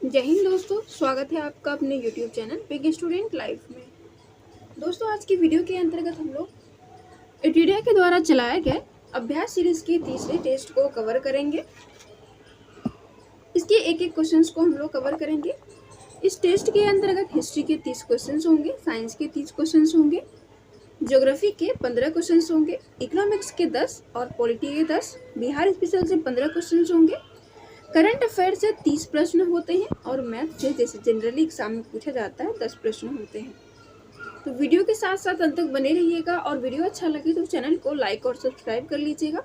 जय हिंद दोस्तों, स्वागत है आपका अपने YouTube channel big student life में। दोस्तों, आज की वीडियो के अंतर्गत हम लोग एटीडिया के द्वारा चलाए गए अभ्यास सीरीज के तीसरे टेस्ट को कवर करेंगे। इसके एक एक क्वेश्चंस को हम लोग कवर करेंगे। इस टेस्ट के अंतर्गत हिस्ट्री के 30 क्वेश्चंस होंगे, साइंस के 30 क्वेश्चंस होंगे, ज्योग्राफी के 15 क्वेश्चंस होंगे, इकोनॉमिक्स के 10 और पॉलिटी के 10, बिहार स्पेशल से 15 क्वेश्चंस होंगे, करंट अफेयर से 30 प्रश्न होते हैं और मैथ से जैसे जनरली एग्जाम में पूछा जाता है 10 प्रश्न होते हैं। तो वीडियो के साथ साथ अंत तक बने रहिएगा और वीडियो अच्छा लगे तो चैनल को लाइक और सब्सक्राइब कर लीजिएगा।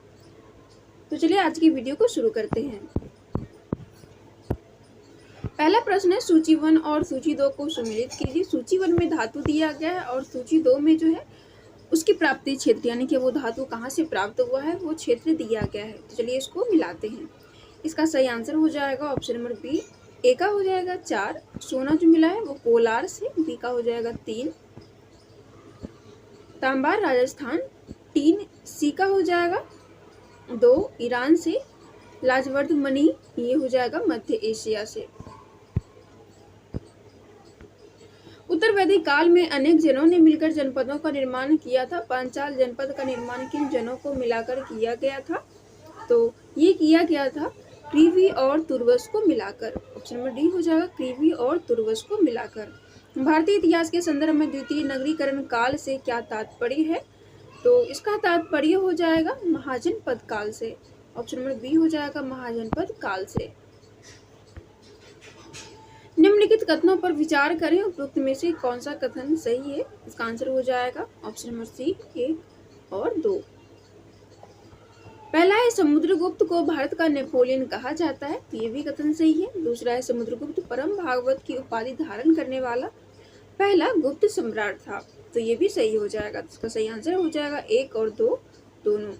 तो चलिए आज की वीडियो को शुरू करते हैं। पहला प्रश्न है, सूची 1 और सूची 2 को सम्मिलित कीजिए। सूची 1 में धातु दिया गया है और सूची 2 में जो है उसकी प्राप्ति क्षेत्र यानी कि वो धातु कहाँ से प्राप्त हुआ है वो क्षेत्र दिया गया है। तो चलिए इसको मिलाते हैं। इसका सही आंसर हो जाएगा ऑप्शन नंबर बी। ए का हो जाएगा 4, सोना जो मिला है वो कोलार से। बी का हो जाएगा 3, तांबा राजस्थान। 3, सी का हो जाएगा 2, ईरान से। लाजवर्द मणि ये हो जाएगा मध्य एशिया से। उत्तर वैदिक काल में अनेक जनों ने मिलकर जनपदों का निर्माण किया था। पांचाल जनपद का निर्माण किन जनों को मिलाकर किया गया था? तो ये किया गया था क्रीवी और तुर्वस को मिलाकर। ऑप्शन नंबर डी हो जाएगा क्रीवी और तुर्वस को मिलाकर। भारतीय इतिहास के संदर्भ में द्वितीय नगरीकरण काल से क्या तात्पर्य है? तो इसका तात्पर्य हो जाएगा महाजनपद काल से। ऑप्शन नंबर बी हो जाएगा महाजनपद काल से। निम्नलिखित कथनों पर विचार करें, उपरोक्त में से कौन सा कथन सही है? इसका आंसर हो जाएगा ऑप्शन नंबर सी 1 और 2। पहला है, समुद्रगुप्त को भारत का नेपोलियन कहा जाता है। तो ये भी कथन सही है। दूसरा है, समुद्रगुप्त परम भागवत की उपाधि धारण करने वाला पहला गुप्त सम्राट था। तो ये भी सही हो जाएगा। इसका सही आंसर हो जाएगा 1 और 2 दोनों।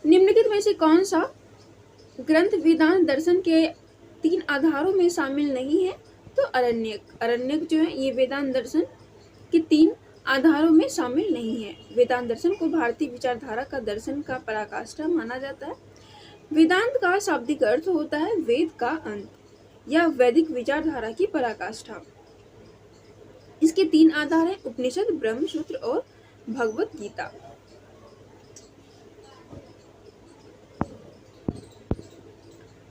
निम्नलिखित में से कौन सा ग्रंथ वेदांत दर्शन के 3 आधारों में शामिल नहीं है? तो अरण्यक जो है ये वेदांत दर्शन के 3 आधारों में शामिल नहीं है। वेदांत दर्शन को भारतीय विचारधारा का दर्शन का पराकाष्ठा माना जाता है। वेदांत का शाब्दिक अर्थ होता है वेद का अंत या वैदिक विचारधारा की पराकाष्ठा। इसके 3 आधार हैं, उपनिषद, ब्रह्मसूत्र और भगवत गीता।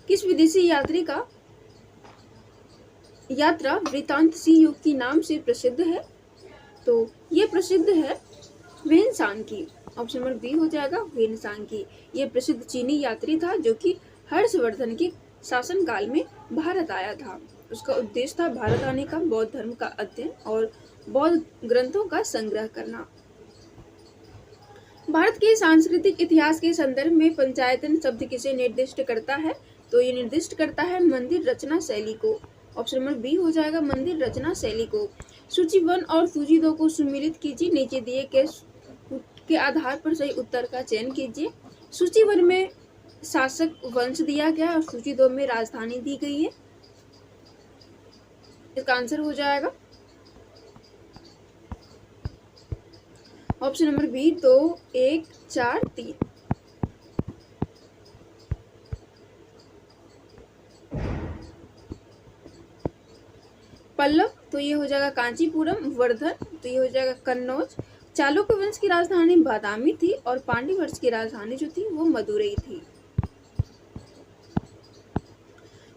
किस विदेशी यात्री का यात्रा वृत्तांत सी युग की नाम से प्रसिद्ध है? तो ये प्रसिद्ध है वेनसांग की। ऑप्शन नंबर बी हो जाएगा वेनसांग की। ये प्रसिद्ध चीनी यात्री था जो कि हर्षवर्धन के शासनकाल में भारत आया था। उसका उद्देश्य था भारत आने का, बौद्ध धर्म का अध्ययन और बौद्ध ग्रंथों का संग्रह करना। भारत के सांस्कृतिक इतिहास के संदर्भ में पंचायतन शब्द किसे निर्दिष्ट करता है? तो ये निर्दिष्ट करता है मंदिर रचना शैली को। ऑप्शन नंबर बी हो जाएगा मंदिर रचना शैली को। सूची 1 और सूची 2 को सम्मिलित कीजिए। नीचे दिए के आधार पर सही उत्तर का चयन कीजिए। सूची 1 में शासक वंश दिया गया और सूची 2 में राजधानी दी गई है। इसका आंसर हो जाएगा ऑप्शन नंबर बी 2, 1, 4, 3। पल्लव तो ये हो जाएगा कांचीपुरम। वर्धन तो ये हो जाएगा कन्नौज। चालुक्य वंश की राजधानी बादामी थी और पांड्य वंश की राजधानी जो थी वो मदुरई थी।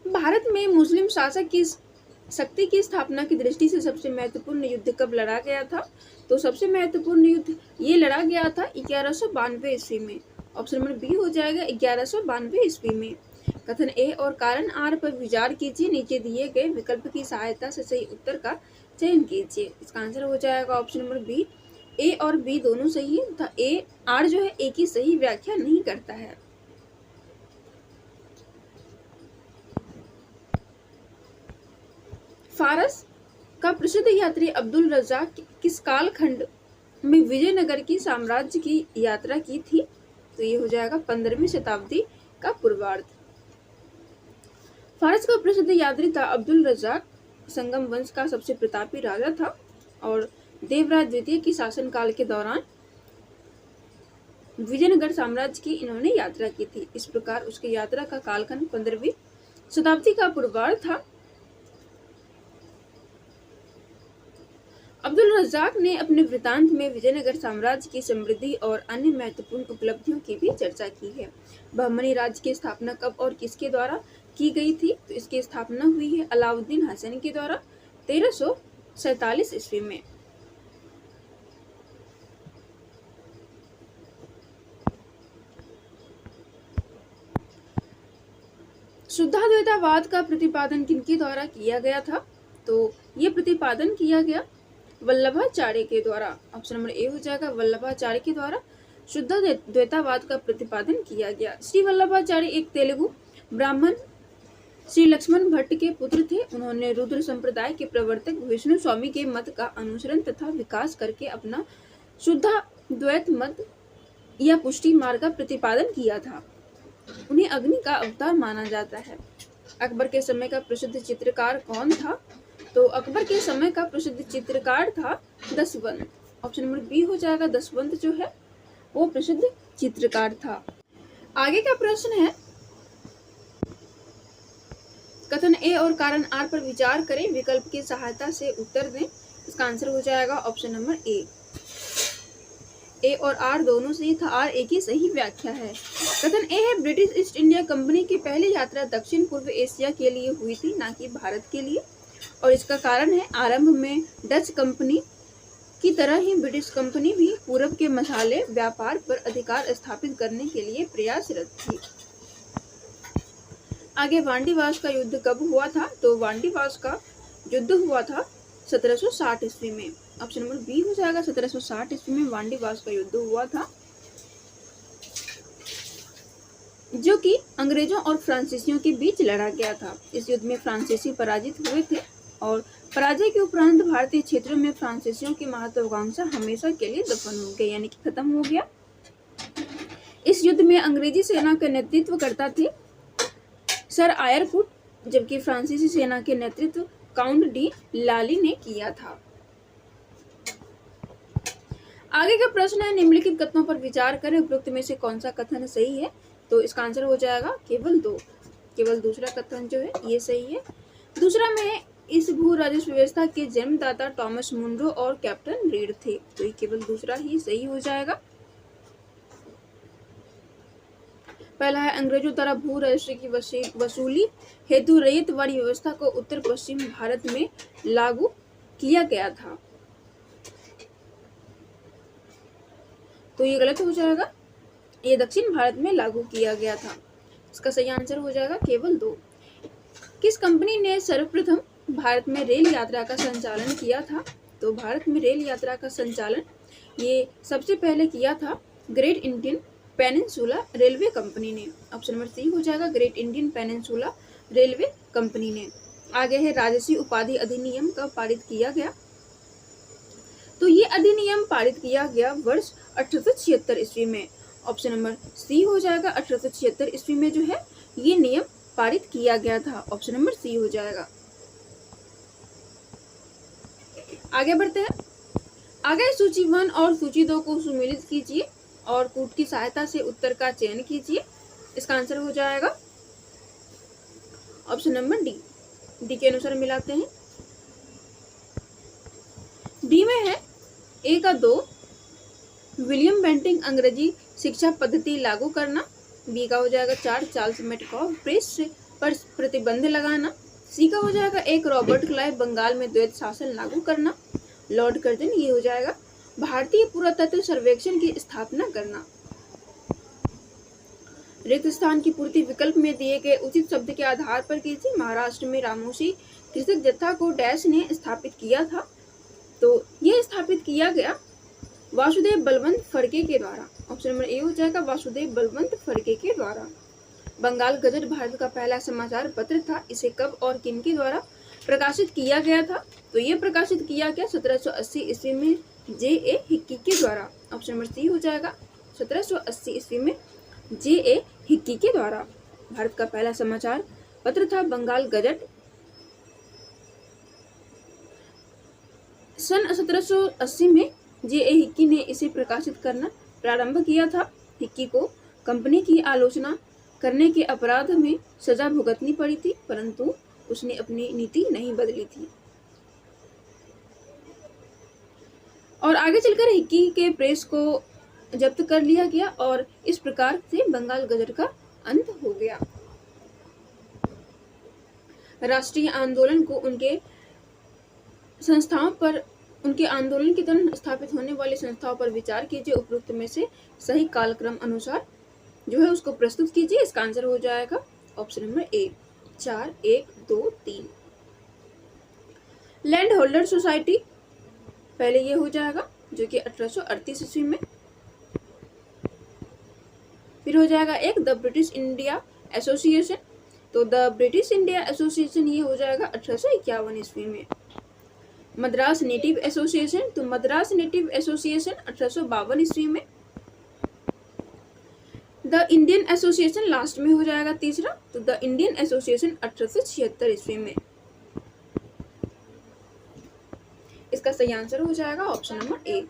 भारत में मुस्लिम शासक की शक्ति की स्थापना की दृष्टि से सबसे महत्वपूर्ण युद्ध कब लड़ा गया था? तो सबसे महत्वपूर्ण युद्ध ये लड़ा गया था 1192 ईस्वी में। ऑप्शन नंबर बी हो जाएगा 1192 ईस्वी में। कथन ए और कारण आर पर विचार कीजिए। नीचे दिए गए विकल्प की सहायता से सही उत्तर का चयन कीजिए। इसका आंसर हो जाएगा ऑप्शन नंबर बी। ए और बी दोनों सही है तथा ए आर जो है ए की सही व्याख्या नहीं करता है। फारस का प्रसिद्ध यात्री अब्दुल रज़ाक किस कालखंड में विजयनगर की साम्राज्य की यात्रा की थी? तो ये हो जाएगा 15वीं शताब्दी का पूर्वार्ध। फारस का प्रसिद्ध यात्री था अब्दुल रज़ाक। संगम वंश का सबसे प्रतापी राजा था और देवराज द्वितीय के शासनकाल के दौरान विजयनगर साम्राज्य की इन्होंने यात्रा की थी। इस प्रकार उसकी यात्रा का कालखंड 15वीं शताब्दी का पूर्वार्ध था। अब्दुल रज़ाक ने अपने वृत्तांत में विजयनगर साम्राज्य की समृद्धि और अन्य महत्वपूर्ण उपलब्धियों की भी चर्चा की है। बहमनी राज्य की स्थापना कब और किसके द्वारा की गई थी? तो इसकी स्थापना हुई है अलाउद्दीन हसन के द्वारा 1347 ईस्वी में। शुद्धाद्वैतवाद का प्रतिपादन किनके द्वारा किया गया था? तो ये प्रतिपादन किया गया वल्लभाचार्य के द्वारा। ऑप्शन नंबर ए हो जाएगा, वल्लभाचार्य के द्वारा शुद्धाद्वैतवाद का प्रतिपादन किया गया। श्री वल्लभाचार्य एक तेलुगु ब्राह्मण श्री लक्ष्मण भट्ट के पुत्र थे। उन्होंने रुद्र संप्रदाय के प्रवर्तक विष्णु स्वामी के मत का अनुसरण तथा विकास करके अपना शुद्धाद्वैत मत या पुष्टि मार्ग का प्रतिपादन किया था। उन्हें अग्नि का अवतार माना जाता है। अकबर के समय का प्रसिद्ध चित्रकार कौन था? तो अकबर के समय का प्रसिद्ध चित्रकार था दसवंत। ऑप्शन नंबर बी हो जाएगा, दसवंत जो है वो प्रसिद्ध चित्रकार था। आगे का प्रश्न है, कथन ए और कारण आर पर विचार करें, विकल्प की सहायता से उत्तर दें। इसका आंसर हो जाएगा ऑप्शन नंबर ए और आर दोनों सही था, आर ए की सही व्याख्या है। कथन ए है, ब्रिटिश ईस्ट इंडिया कंपनी की पहली यात्रा दक्षिण पूर्व एशिया के लिए हुई थी, ना कि भारत के लिए। और इसका कारण है, आरंभ में डच कंपनी की तरह ही ब्रिटिश कंपनी भी पूरब के मसाले व्यापार पर अधिकार स्थापित करने के लिए प्रयासरत थी। आगे वांडीवास का युद्ध कब हुआ था? तो वांडीवास का युद्ध हुआ था 1760 ईस्वी में। ऑप्शन नंबर बी हो जाएगा, 1760 ईस्वी में वांडीवास का युद्ध हुआ था, जो कि अंग्रेजों और फ्रांसीसियों के बीच लड़ा गया था। इस युद्ध में फ्रांसीसी पराजित हुए थे और पराजय के उपरांत भारतीय क्षेत्रों में फ्रांसीसियों की महत्वाकांक्षा हमेशा के लिए दफन हो गई, यानी कि खत्म हो गया। इस युद्ध में अंग्रेजी सेना का नेतृत्व करता थे सर आयरफूट, जबकि फ्रांसीसी सेना के नेतृत्व काउंट डी लाली ने किया था। आगे का प्रश्न है, निम्नलिखित कथनों पर विचार करें, उपरोक्त में से कौन सा कथन सही है? तो इसका आंसर हो जाएगा केवल दो, केवल दूसरा कथन जो है ये सही है। दूसरा में इस भू राजस्व व्यवस्था के जन्मदाता टॉमस मुनरो और कैप्टन रीड थे, तो ये केवल दूसरा ही सही हो जाएगा। पहला है, अंग्रेजों द्वारा भू राजस्व की वसूली हेतु रैयतवाड़ी व्यवस्था को उत्तर पश्चिम भारत में लागू किया गया था, तो ये गलत हो जाएगा, ये दक्षिण भारत में लागू किया गया था। इसका सही आंसर हो जाएगा केवल दो। किस कंपनी ने सर्वप्रथम भारत में रेल यात्रा का संचालन किया था? तो भारत में रेल यात्रा का संचालन ये सबसे पहले किया था great Indian peninsula railway company ने। ऑप्शन नंबर सी हो जाएगा, great Indian peninsula railway company ने। आगे है, राजसी उपाधि अधिनियम कब पारित किया गया? तो ये अधिनियम पारित किया गया वर्ष 1876 ईस्वी में। ऑप्शन नंबर सी हो जाएगा, 1876 ईस्वी में जो है ये नियम पारित किया गया था। ऑप्शन नंबर सी हो जाएगा। आगे बढ़ते हैं। आगे सूची 1 और सूची 2 को सुमेलित कीजिए और कूट की सहायता से उत्तर का चयन कीजिए। इसका आंसर हो जाएगा ऑप्शन नंबर डी के अनुसार मिलाते हैं। डी में है, ए का 2 विलियम बेंटिंक अंग्रेजी शिक्षा पद्धति लागू करना। बी का हो जाएगा 4 चार्ल्स मेटकॉफ प्रेस पर प्रतिबंध लगाना। सी का हो जाएगा 1 रॉबर्ट क्लाइव बंगाल में द्वैत शासन लागू करना। लॉर्ड कर्जन ये हो जाएगा भारतीय पुरातत्व सर्वेक्षण की स्थापना करना। रिक्त स्थान की पूर्ति विकल्प में दिए गए उचित शब्द के आधार पर कीजिए। महाराष्ट्र में रामोशी कृषक जत्था को डैश ने स्थापित किया था, तो यह स्थापित किया गया वासुदेव बलवंत फड़के के द्वारा। ऑप्शन नंबर ए हो जाएगा, वासुदेव बलवंत फड़के के द्वारा। बंगाल गजट भारत का पहला समाचार पत्र था, इसे कब और किन के द्वारा प्रकाशित किया गया था? तो ये प्रकाशित किया गया 1780 ईस्वी में जे.ए. हिक्की के द्वारा। ऑप्शन नंबर सी हो जाएगा, 1780 ईस्वी में जे.ए. हिक्की के द्वारा भारत का पहला समाचार पत्र था बंगाल गजट। सन 1780 में जे.ए. हिक्की ने इसे प्रकाशित करना प्रारंभ किया था। हिक्की को कंपनी की आलोचना करने के अपराध में सजा भुगतनी पड़ी थी, परंतु उसने अपनी नीति नहीं बदली थी और आगे चलकर हिक्की के प्रेस को जब्त कर लिया गया और इस प्रकार से बंगाल गजट का अंत हो गया। राष्ट्रीय आंदोलन को उनके आंदोलन के दौरान स्थापित होने वाली संस्थाओं पर विचार कीजिए। उपरोक्त में से सही कालक्रम अनुसार जो है उसको प्रस्तुत कीजिए। इसका आंसर हो जाएगा ऑप्शन नंबर ए 4, 1, 2, 3। लैंड होल्डर सोसाइटी पहले ये हो जाएगा जो कि 1838 ईस्वी में। फिर हो जाएगा एक द ब्रिटिश इंडिया एसोसिएशन, तो द ब्रिटिश इंडिया एसोसिएशन ये हो जाएगा 1851 ईस्वी में। मद्रास नेटिव एसोसिएशन, तो मद्रास नेटिव एसोसिएशन 1852 ईस्वी में। द इंडियन एसोसिएशन लास्ट में हो जाएगा तीसरा, तो द इंडियन एसोसिएशन 1876 ईस्वी में। इसका सही आंसर हो जाएगा ऑप्शन नंबर ए।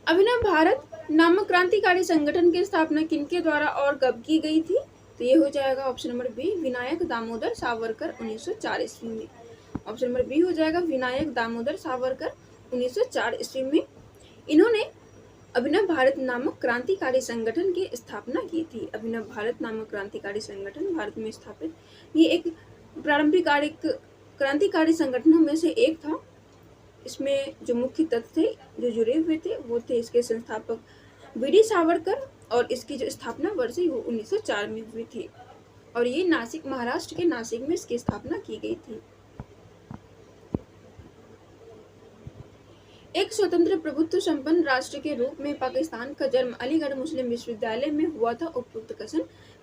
अभिनव भारत नामक क्रांतिकारी संगठन की स्थापना किनके द्वारा और कब की गई थी? तो ये हो जाएगा option number B Vinayak Damodar Savarkar 1904 ईस्वी में। ऑप्शन नंबर बी हो जाएगा विनायक दामोदर सावरकर 1904 ईस्वी में। इन्होंने अभिनव भारत नामक क्रांतिकारी संगठन की स्थापना की थी। अभिनव भारत नामक क्रांतिकारी संगठन भारत में स्थापित ये एक प्रारंभिक क्रांतिकारी संगठनों में से एक था। इसमें जो मुख्य तत्व थे जो जुड़े हुए थे वो थे इसके संस्थापक वीडी सावरकर और इसकी जो स्थापना वर्ष है वो 1904 में हुई थी और ये नासिक महाराष्ट्र के नासिक में इसकी स्थापना की गई थी। एक स्वतंत्र प्रभुत्व संपन्न राष्ट्र के रूप में पाकिस्तान का जन्म अलीगढ़ मुस्लिम विश्वविद्यालय में हुआ था। उपयुक्त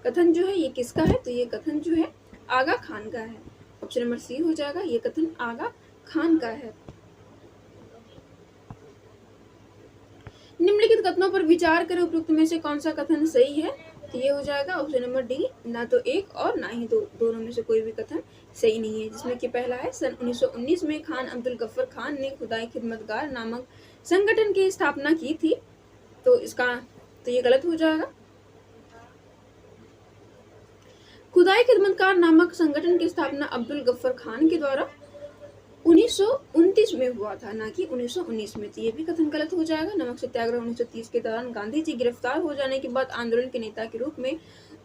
कथन जो है ये किसका है? तो ये कथन जो है आगा खान का है। ऑप्शन नंबर सी हो जाएगा, ये कथन आगा खान का है। निम्नलिखित कथनों पर विचार करें, उपयुक्त में से कौन सा कथन सही है? तो ये हो जाएगा ऑप्शन नंबर डी, ना तो एक और ना ही दो, दोनों में से कोई भी कथन सही नहीं है। जिसमें कि पहला है सन 1919 में खान अब्दुल गफ्फर खान ने खुदाई खिदमतगार नामक संगठन की स्थापना की थी, तो ये गलत हो जाएगा। खुदाई खिदमतगार नामक संगठन की स्थापना अब्दुल गफ्फर खान के द्वारा 1929 में हुआ था, ना कि 1919 में, तो ये भी कथन गलत हो जाएगा। नमक सत्याग्रह 1930 के दौरान गांधी जी गिरफ्तार हो जाने के बाद आंदोलन के नेता के रूप में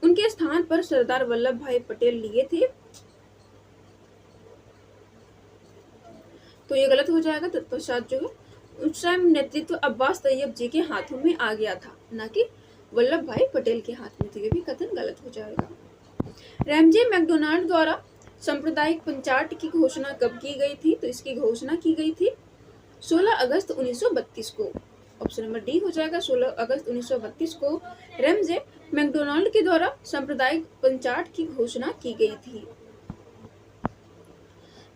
उनके स्थान पर सरदार वल्लभ भाई पटेल लिए थे, तो ये गलत हो जाएगा। तत्पश्चात जो है उस टाइम नेतृत्व अब्बास तैयब जी के हाथों में आ गया था, ना कि वल्लभ भाई पटेल के हाथ में, तो ये भी कथन गलत हो जाएगा। रैमजे मैकडोनाल्ड द्वारा सांप्रदायिक पंचायत की घोषणा कब की गई थी? तो इसकी घोषणा की गई थी 16 अगस्त 1932 को। ऑप्शन नंबर डी हो जाएगा, 16 अगस्त 1932 को रैमजे मैकडोनाल्ड के द्वारा सांप्रदायिक पंचायत की घोषणा की गई थी।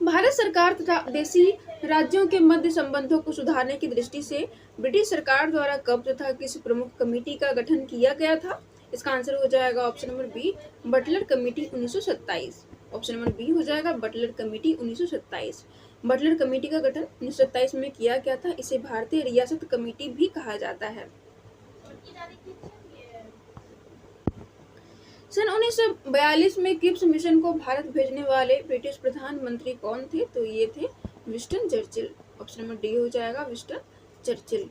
भारत सरकार तथा देशी राज्यों के मध्य संबंधों को सुधारने की दृष्टि से ब्रिटिश सरकार द्वारा कब तथा किस प्रमुख कमेटी का गठन किया गया था? इसका आंसर हो जाएगा option number B Butler committee 1927। Option number B हो जाएगा बटलर कमेटी 1927। बटलर कमेटी का गठन 1927 में किया गया था। इसे भारतीय रियासत कमेटी भी कहा जाता है। सन 1942 में क्रिप्स मिशन को भारत भेजने वाले ब्रिटिश प्रधानमंत्री कौन थे? तो ये थे Winston Churchill. Option number D हो जाएगा Winston Churchill.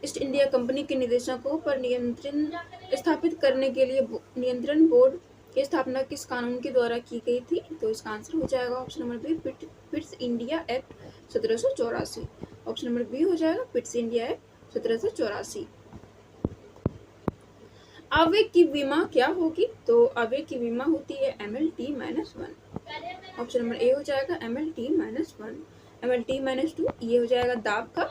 East India company के निदेशकों पर नियंत्रण स्थापित करने के लिए नियंत्रण बोर्ड की स्थापना किस कानून के द्वारा की गई थी? तो इसका आंसर हो जाएगा option number B Pitt's India Act 1784। Option number B हो जाएगा पिट्स इंडिया एक्ट 1784। आवेग की विमा क्या होगी? तो आवेग की विमा होती है MLT-1। ऑप्शन नंबर ए हो जाएगा MLT-1। MLT-2 ये हो जाएगा दाब का,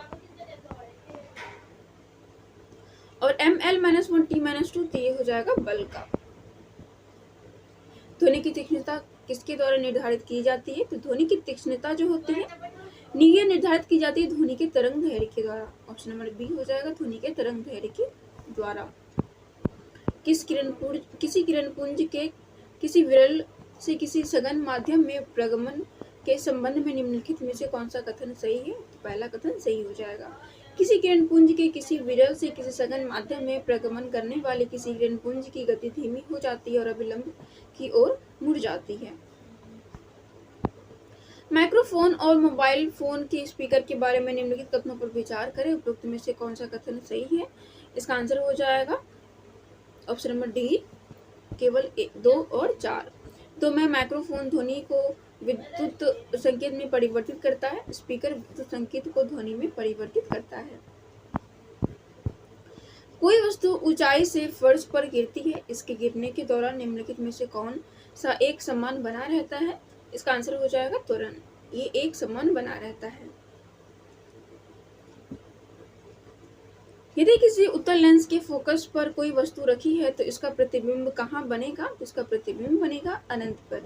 और ML-1T-2 तो ये हो जाएगा बल का। ध्वनि की तीक्ष्णता किसके द्वारा निर्धारित की जाती है? तो ध्वनि की तीक्ष्णता जो होती है ये निर्धारित की जाती है ध्वनि के तरंग धैर्य के द्वारा। ऑप्शन नंबर बी हो जाएगा ध्वनि के तरंग धैर्य के द्वारा। किसी किरण पुंज के किसी विरल से किसी सघन माध्यम में प्रगमन के संबंध में निम्नलिखित में से कौन सा कथन सही है? तो पहला कथन सही हो जाएगा। किसी किरण पुंज के किसी विरल से किसी सघन माध्यम में प्रगमन करने वाले किसी किरण पुंज की गति धीमी हो जाती है और अभिलंब की ओर मुड़ जाती है। माइक्रोफोन और मोबाइल फोन के स्पीकर के बारे में निम्नलिखित कथनों पर विचार करें। उपरोक्त में से कौन सा कथन सही है? इसका आंसर हो जाएगा ऑप्शन नंबर डी, केवल 2 और 4। तो मैं माइक्रोफोन ध्वनि को विद्युत संकेत में परिवर्तित करता है, स्पीकर विद्युत संकेत को ध्वनि में परिवर्तित करता है। कोई वस्तु ऊंचाई से फर्श पर गिरती है, इसके गिरने के दौरान निम्नलिखित में से कौन सा एक समान बना रहता है? इसका आंसर हो जाएगा त्वरण। ये एक समान बना रहता है। यदि किसी उत्तल लेंस के फोकस पर कोई वस्तु रखी है तो इसका प्रतिबिंब कहाँ बनेगा? तो इसका प्रतिबिंब बनेगा अनंत पर।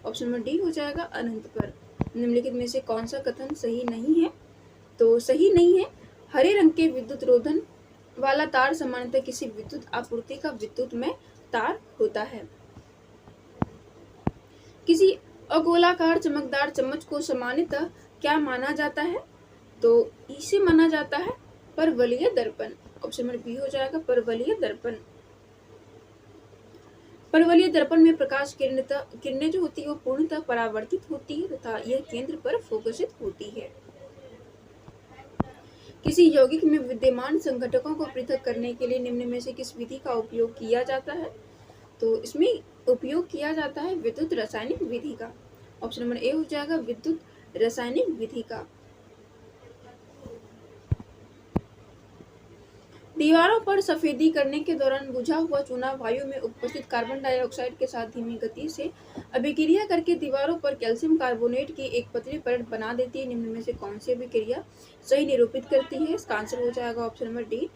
ऑप्शन नंबर डी हो जाएगा अनंत पर। निम्नलिखित में से कौन सा कथन सही नहीं है? तो सही नहीं है। हरे रंग के विद्युत रोधन वाला तार सामान्यतः किसी विद्युत आपूर्ति का विद्युतमय तार होता है। किसी अगोलाकार चमकदार चम्मच को सामान्यतः क्या माना जाता है? तो इसे माना जाता है परवलयीय दर्पण। ऑप्शन नंबर बी हो जाएगा परवलयीय दर्पण। परवलयीय दर्पण में प्रकाश किरणें जो होती है वो पूर्णतः परावर्तित होती है तथा यह केंद्र पर फोकसित होती है। किसी यौगिक में विद्यमान संघटकों को पृथक करने के लिए निम्न में से किस विधि का उपयोग किया जाता है? तो इसमें उपयोग किया जाता है विद्युत रासायनिक विधि का। ऑप्शन नंबर ए हो जाएगा विद्युत रासायनिक विधि का। दीवारों पर सफेदी करने के दौरान बुझा हुआ चूना वायु में उपस्थित कार्बन डाइऑक्साइड के साथ धीमी गति से अभिक्रिया करके दीवारों पर कैल्शियम कार्बोनेट की एक पतली परत बना देती है। निम्न में से कौन सी अभिक्रिया सही निरूपित करती है? इसका आंसर हो जाएगा option number D,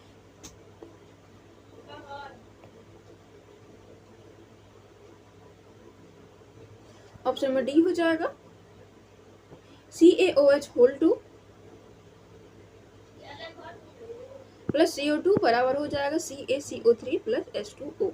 option number D हो जाएगा CaOH2 प्लस CO2 बराबर हो जाएगा CaCO3 प्लस H2O।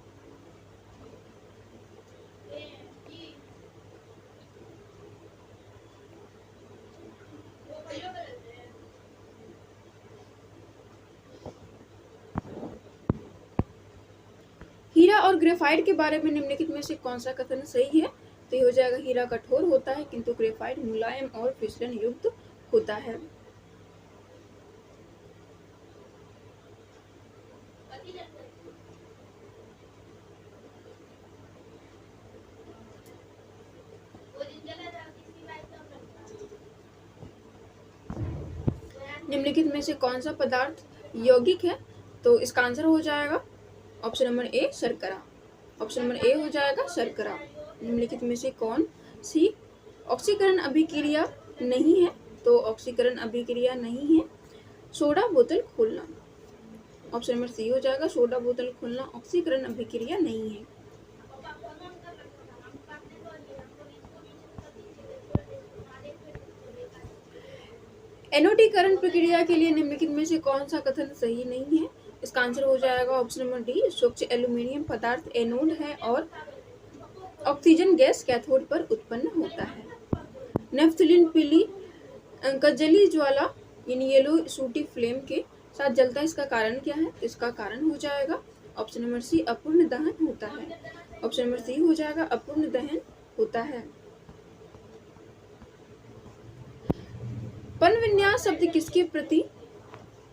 हीरा और ग्रेफाइट के बारे में निम्नलिखित में से कौन सा कथन सही है? तो ये हो जाएगा हीरा कठोर होता है किंतु ग्रेफाइट मुलायम और फिसलन युक्त होता है। निम्नलिखित में से कौन सा पदार्थ यौगिक है? तो इसका आंसर हो जाएगा ऑप्शन नंबर ए शर्करा। ऑप्शन नंबर ए हो जाएगा शर्करा। निम्नलिखित में से कौन सी ऑक्सीकरण अभिक्रिया नहीं है? तो ऑक्सीकरण अभिक्रिया नहीं है सोडा बोतल खोलना। ऑप्शन नंबर सी हो जाएगा सोडा बोतल खोलना ऑक्सीकरण अभिक्रिया नहीं है। एनोडीकरण प्रक्रिया के लिए निम्नलिखित में से कौन सा कथन सही नहीं है? इसका आंसर हो जाएगा ऑप्शन नंबर डी, स्वच्छ एल्यूमिनियम पदार्थ एनोड है और ऑक्सीजन गैस कैथोड पर उत्पन्न होता है। नेफ्थलीन पीली कजली ज्वाला यानी येलो सूटी फ्लेम के साथ जलता है, इसका कारण क्या है? इसका कारण हो जाएगा ऑप्शन नंबर सी अपूर्ण दहन होता है। ऑप्शन नंबर सी हो जाएगा अपूर्ण दहन होता है। पन विन्यास शब्द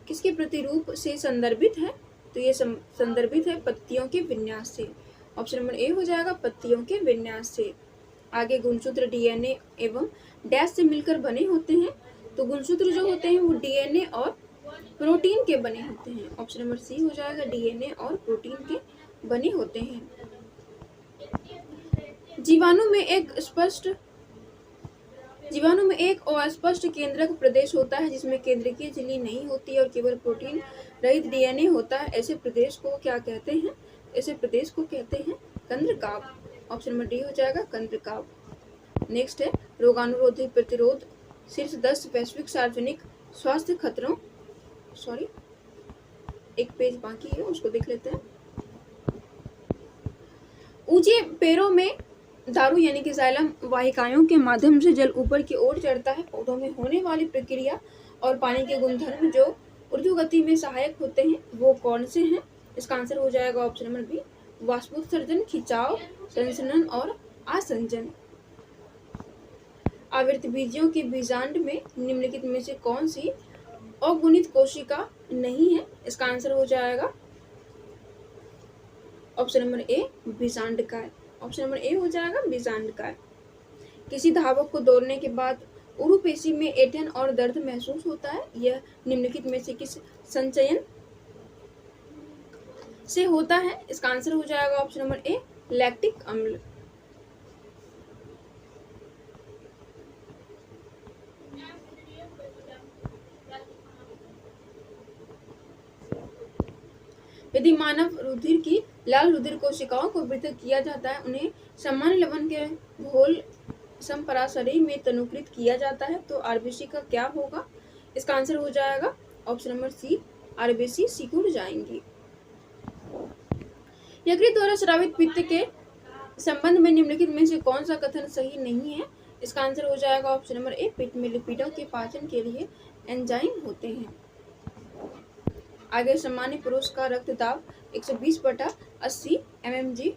किसके प्रतिरूप से संदर्भित है? तो ये संदर्भित है पत्तियों के विन्यास से। ऑप्शन नंबर ए हो जाएगा पत्तियों के विन्यास से। आगे गुणसूत्र डीएनए एवं डैश से मिलकर बने होते हैं। तो गुणसूत्र जो होते हैं वो डीएनए और प्रोटीन के बने होते हैं। ऑप्शन नंबर सी हो जाएगा डीएनए और प्रोटीन के बने होते हैं। जीवाणु में एक अस्पष्ट केंद्रक प्रदेश होता है जिसमें केंद्रकीय झिल्ली नहीं होती और केवल प्रोटीन रहित डीएनए होता है। ऐसे प्रदेश को क्या कहते हैं? ऐसे प्रदेश को कहते हैं कंद्रकाव। ऑप्शन नंबर डी हो जाएगा कंद्रकाव। नेक्स्ट है रोगानुरोधी प्रतिरोध शीर्ष 10 वैश्विक सार्वजनिक स्वास्थ्य खतरों। एक पेज बाकी है उसको देख लेते हैं। ऊंचे पेड़ों में दारू यानी कि जाइलम वाहिकाओं के माध्यम से जल ऊपर की ओर चढ़ता है। पौधों में होने वाली प्रक्रिया और पानी के गुणधर्म जो ऊर्ध्वगति में सहायक होते हैं वो कौन से हैं? इसका आंसर हो जाएगा ऑप्शन नंबर बी, वाष्पोत्सर्जन, खिंचाव, संसरण और आसंजन। आवृतबीजियों के बीजांड में निम्नलिखित में से कौन सी अगुणित कोशिका नहीं है? इसका आंसर हो जाएगा ऑप्शन नंबर ए, बीजांडकाय। ऑप्शन नंबर ए हो जाएगा बीजांडकाय। किसी धावक को दौड़ने के बाद उरुपेशी में ऐंठन और दर्द महसूस होता है, यह निम्नलिखित में से किस संचयन से होता है? इसका आंसर हो जाएगा ऑप्शन नंबर ए, लैक्टिक अम्ल। यदि मानव रुधिर की लाल रुधिर कोशिकाओं को पृथक किया जाता है, उन्हें सामान्य लवण के घोल समपराशरी में तनुकृत किया जाता है, तो आरबीसी का क्या होगा? इसका आंसर हो जाएगा ऑप्शन नंबर सी, आरबीसी सिकुड़ जाएंगी। यकृत द्वारा स्रावित पित्त के संबंध में निम्नलिखित में से कौन सा कथन सही नहीं है? इसका आंसर हो जाएगा ऑप्शन नंबर ए, पित्त में लिपिडों के पाचन के लिए एंजाइम होते हैं। आगे सामान्य पुरुष का रक्तदाब 120/80 mmHg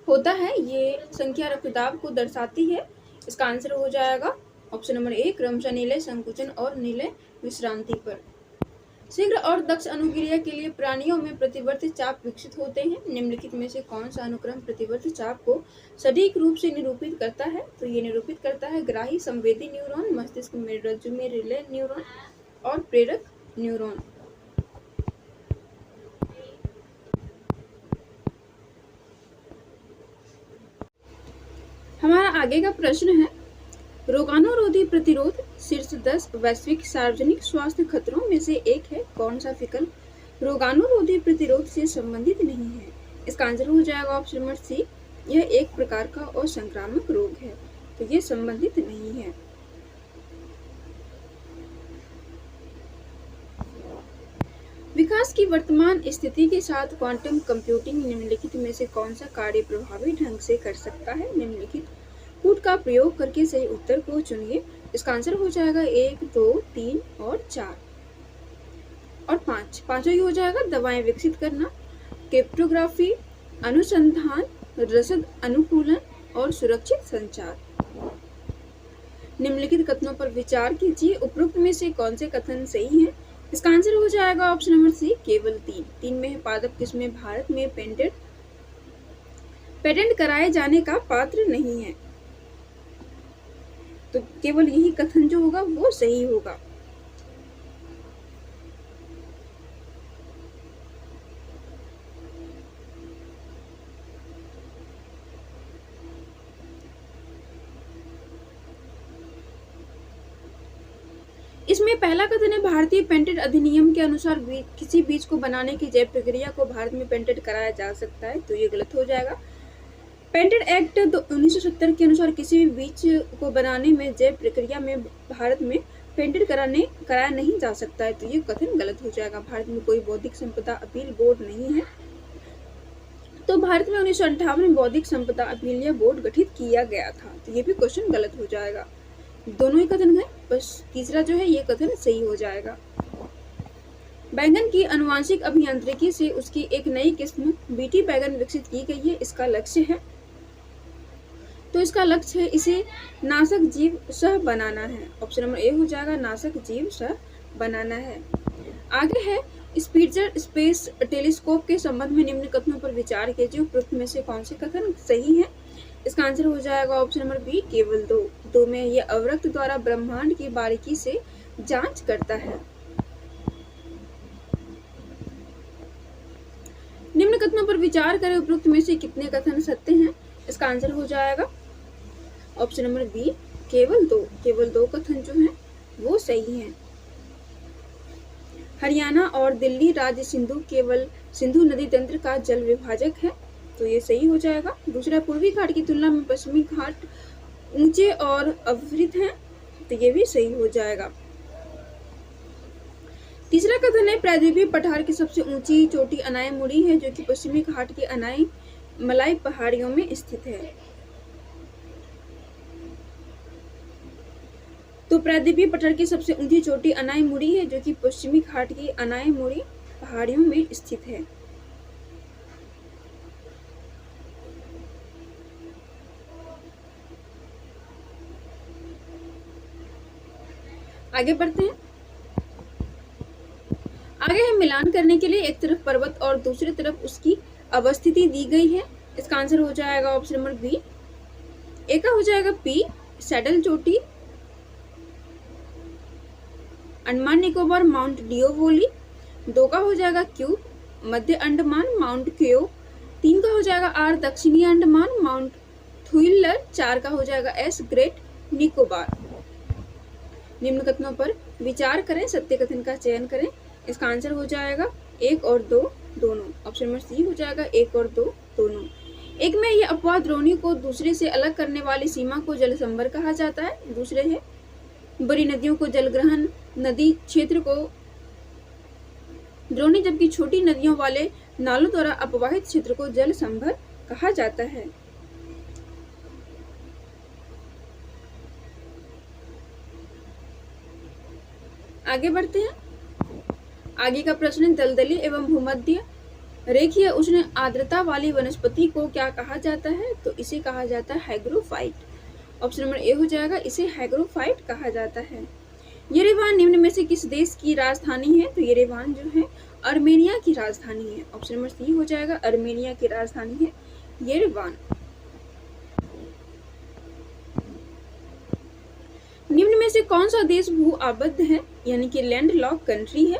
होता है, ये संख्या रक्तदाब को दर्शाती है। इसका आंसर हो जाएगा ऑप्शन नंबर ए, क्रमशः नीले संकुचन और नीले विश्रांति पर। शीघ्र और दक्ष अनुक्रिया के लिए प्राणियों में प्रतिवर्ती चाप विकसित होते हैं, निम्नलिखित में से कौन सा अनुक्रम प्रतिवर्ती चाप को सटीक रूप से निरूपित करता है? तो ये निरूपित करता है ग्राही संवेदी न्यूरॉन, मस्तिष्क में रज्जु में रिले न्यूरॉन और प्रेरक न्यूरॉन। हमारा आगे का प्रश्न है, रोगाणुरोधी प्रतिरोध शीर्ष 10 वैश्विक सार्वजनिक स्वास्थ्य खतरों में से एक है, कौन सा विकल्प रोगाणुरोधी प्रतिरोध से संबंधित नहीं है? इसका आंसर हो जाएगा ऑप्शन नंबर सी, यह एक प्रकार का असंक्रामक रोग है, तो ये संबंधित नहीं है। विकास की वर्तमान स्थिति के साथ क्वांटम कंप्यूटिंग निम्नलिखित में से कौन सा कार्य प्रभावी ढंग से कर सकता है? निम्नलिखित कूट का प्रयोग करके सही उत्तर को चुनिए। इसका आंसर हो जाएगा 1, 2, 3 और 4 और 5। पांचों ही हो जाएगा दवाएं विकसित करना, क्रिप्टोग्राफी, अनुसंधान, रसद अनुकूलन और सुरक्षित संचार। निम्नलिखित कथनों पर विचार कीजिए, उपरोक्त में से कौन से कथन सही हैं? इसका आंसर हो जाएगा ऑप्शन नंबर सी, केवल 3 में पादप किस्में भारत में पेटेंट कराए जाने का पात्र नहीं है, तो केवल यही कथन जो होगा वो सही होगा। इसमें पहला कथन है, भारतीय पेटेंट अधिनियम के अनुसार किसी बीज को बनाने की जैव प्रक्रिया को भारत में पेटेंट कराया जा सकता है, तो ये गलत हो जाएगा। पेटेंट एक्ट 1970 के अनुसार किसी भी बीज को बनाने में जैव प्रक्रिया में भारत में पेटेंट कराया नहीं जा सकता है, तो ये कथन गलत हो जाएगा। भारत में कोई बौद्धिक संपदा अपील बोर्ड नहीं है, तो भारत में 1958 में बौद्धिक संपदा अपील बोर्ड गठित किया गया था, तो ये भी क्वेश्चन गलत हो जाएगा। दोनों ही कथन गए, बस तीसरा जो है ये कथन सही हो जाएगा। बैंगन की आनुवांशिक अभियांत्रिकी से उसकी एक नई किस्म बीटी बैंगन विकसित की गई है, इसका लक्ष्य है, तो इसका लक्ष्य है इसे नाशक जीव सह बनाना है। ऑप्शन नंबर ए हो जाएगा, नाशक जीव सह बनाना है। आगे है, स्पिट्जर स्पेस टेलीस्कोप के संबंध में निम्न कथनों पर विचार कीजिए, उपरोक्त में से कौन से कथन सही हैं? इसका आंसर हो जाएगा ऑप्शन नंबर बी, केवल 2 में यह अवरक्त द्वारा ब्रह्मांड की बारीकी से जांच करता है। निम्न कथनों पर विचार करें, उपरोक्त में से कितने कथन सत्य हैं? इसका आंसर हो जाएगा ऑप्शन नंबर बी, केवल 2 कथन जो हैं वो सही हैं। हरियाणा और दिल्ली राज्य केवल सिंधु नदी तंत्र का जल विभाजक है, तो ये सही हो जाएगा। दूसरा, पूर्वी घाट की तुलना में पश्चिमी घाट ऊंचे और अवृत हैं, तो ये भी सही हो जाएगा। तीसरा कथन है, प्रायद्वीपीय पठार की सबसे ऊंची चोटी अनायमुड़ी है, जो कि पश्चिमी घाट की मलाई पहाड़ियों में स्थित है। तो प्रायद्वीपीय पठार की सबसे ऊंची चोटी अनायमुड़ी है, जो कि पश्चिमी घाट की अनायमुड़ी पहाड़ियों में स्थित है। आगे बढ़ते हैं। आगे है मिलान करने के लिए एक तरफ पर्वत और दूसरी तरफ उसकी अवस्थिति दी गई है। इसका आंसर हो जाएगा ऑप्शन नंबर बी। ए का हो जाएगा पी, सैडल चोटी, अंडमान निकोबार माउंट डिओवोली। 2 का हो जाएगा क्यू, मध्य अंडमान माउंट क्यो। 3 का हो जाएगा आर, दक्षिणी अंडमान माउंट थुइलर। 4 का हो जाएगा एस, ग्रेट निकोबार। निम्न कथनों पर विचार करें, सत्य कथन का चयन करें। इसका आंसर हो जाएगा 1 और 2 दोनों। ऑप्शन नंबर सी हो जाएगा 1 और 2 दोनों। एक में यह अपवाद द्रोणी को दूसरे से अलग करने वाली सीमा को जलसंभर कहा जाता है। दूसरे है बड़ी नदियों को जलग्रहण नदी क्षेत्र को द्रोणी, जबकि छोटी नदियों वाले नालों द्वारा अपवाहित क्षेत्र को जलसंभर कहा जाता है। आगे बढ़ते हैं। आगे का प्रश्न है दलदली एवं भूमध्य रेखीय उष्ण आर्द्रता वाली वनस्पति को क्या कहा जाता है? तो इसे कहा जाता है हाइग्रोफाइट। ऑप्शन नंबर ए हो जाएगा, इसे हाइग्रोफाइट कहा जाता है। येरेवान निम्न में से किस देश की राजधानी है? तो येरेवान जो है अर्मेनिया की राजधानी है। ऑप्शन नंबर सी हो जाएगा, अर्मेनिया की राजधानी है येरेवान। निम्न में से कौन सा देश भू आबद्ध है, यानी कि लैंड लॉक कंट्री है?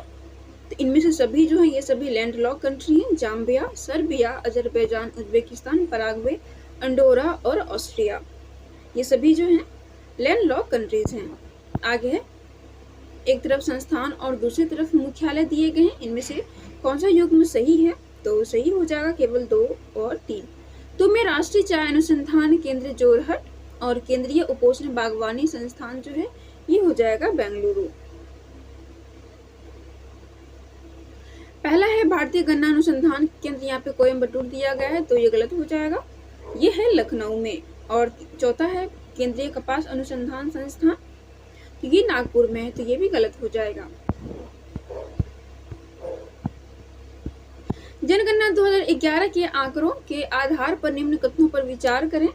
तो इनमें से सभी जो है ये सभी लैंड लॉक कंट्री हैं। Zambia, Serbia, Azerbaijan, Uzbekistan, Paraguay, Andorra और ऑस्ट्रिया, ये सभी जो हैं लैंड लॉक कंट्रीज हैं। आगे है एक तरफ संस्थान और दूसरी तरफ मुख्यालय दिए गए हैं। इनमें से कौन सा युग्म सही है? तो सही हो जाएगा केवल 2 और 3। तो में राष्ट्रीय चाय अनुसंधान केंद्र जोरहट और केंद्रीय उपोष्ण बागवानी संस्थान जो है ये हो जाएगा बेंगलुरु। पहला है भारतीय गन्ना अनुसंधान केंद्र, यहाँ पे कोयम्बटूर दिया गया है तो ये गलत हो जाएगा, ये है लखनऊ में। और चौथा है केंद्रीय कपास अनुसंधान संस्थान, तो ये नागपुर में है तो ये भी गलत हो जाएगा। जनगणना 2011 के आंकड़ों के आधार पर निम्न कथनों पर विचार करें।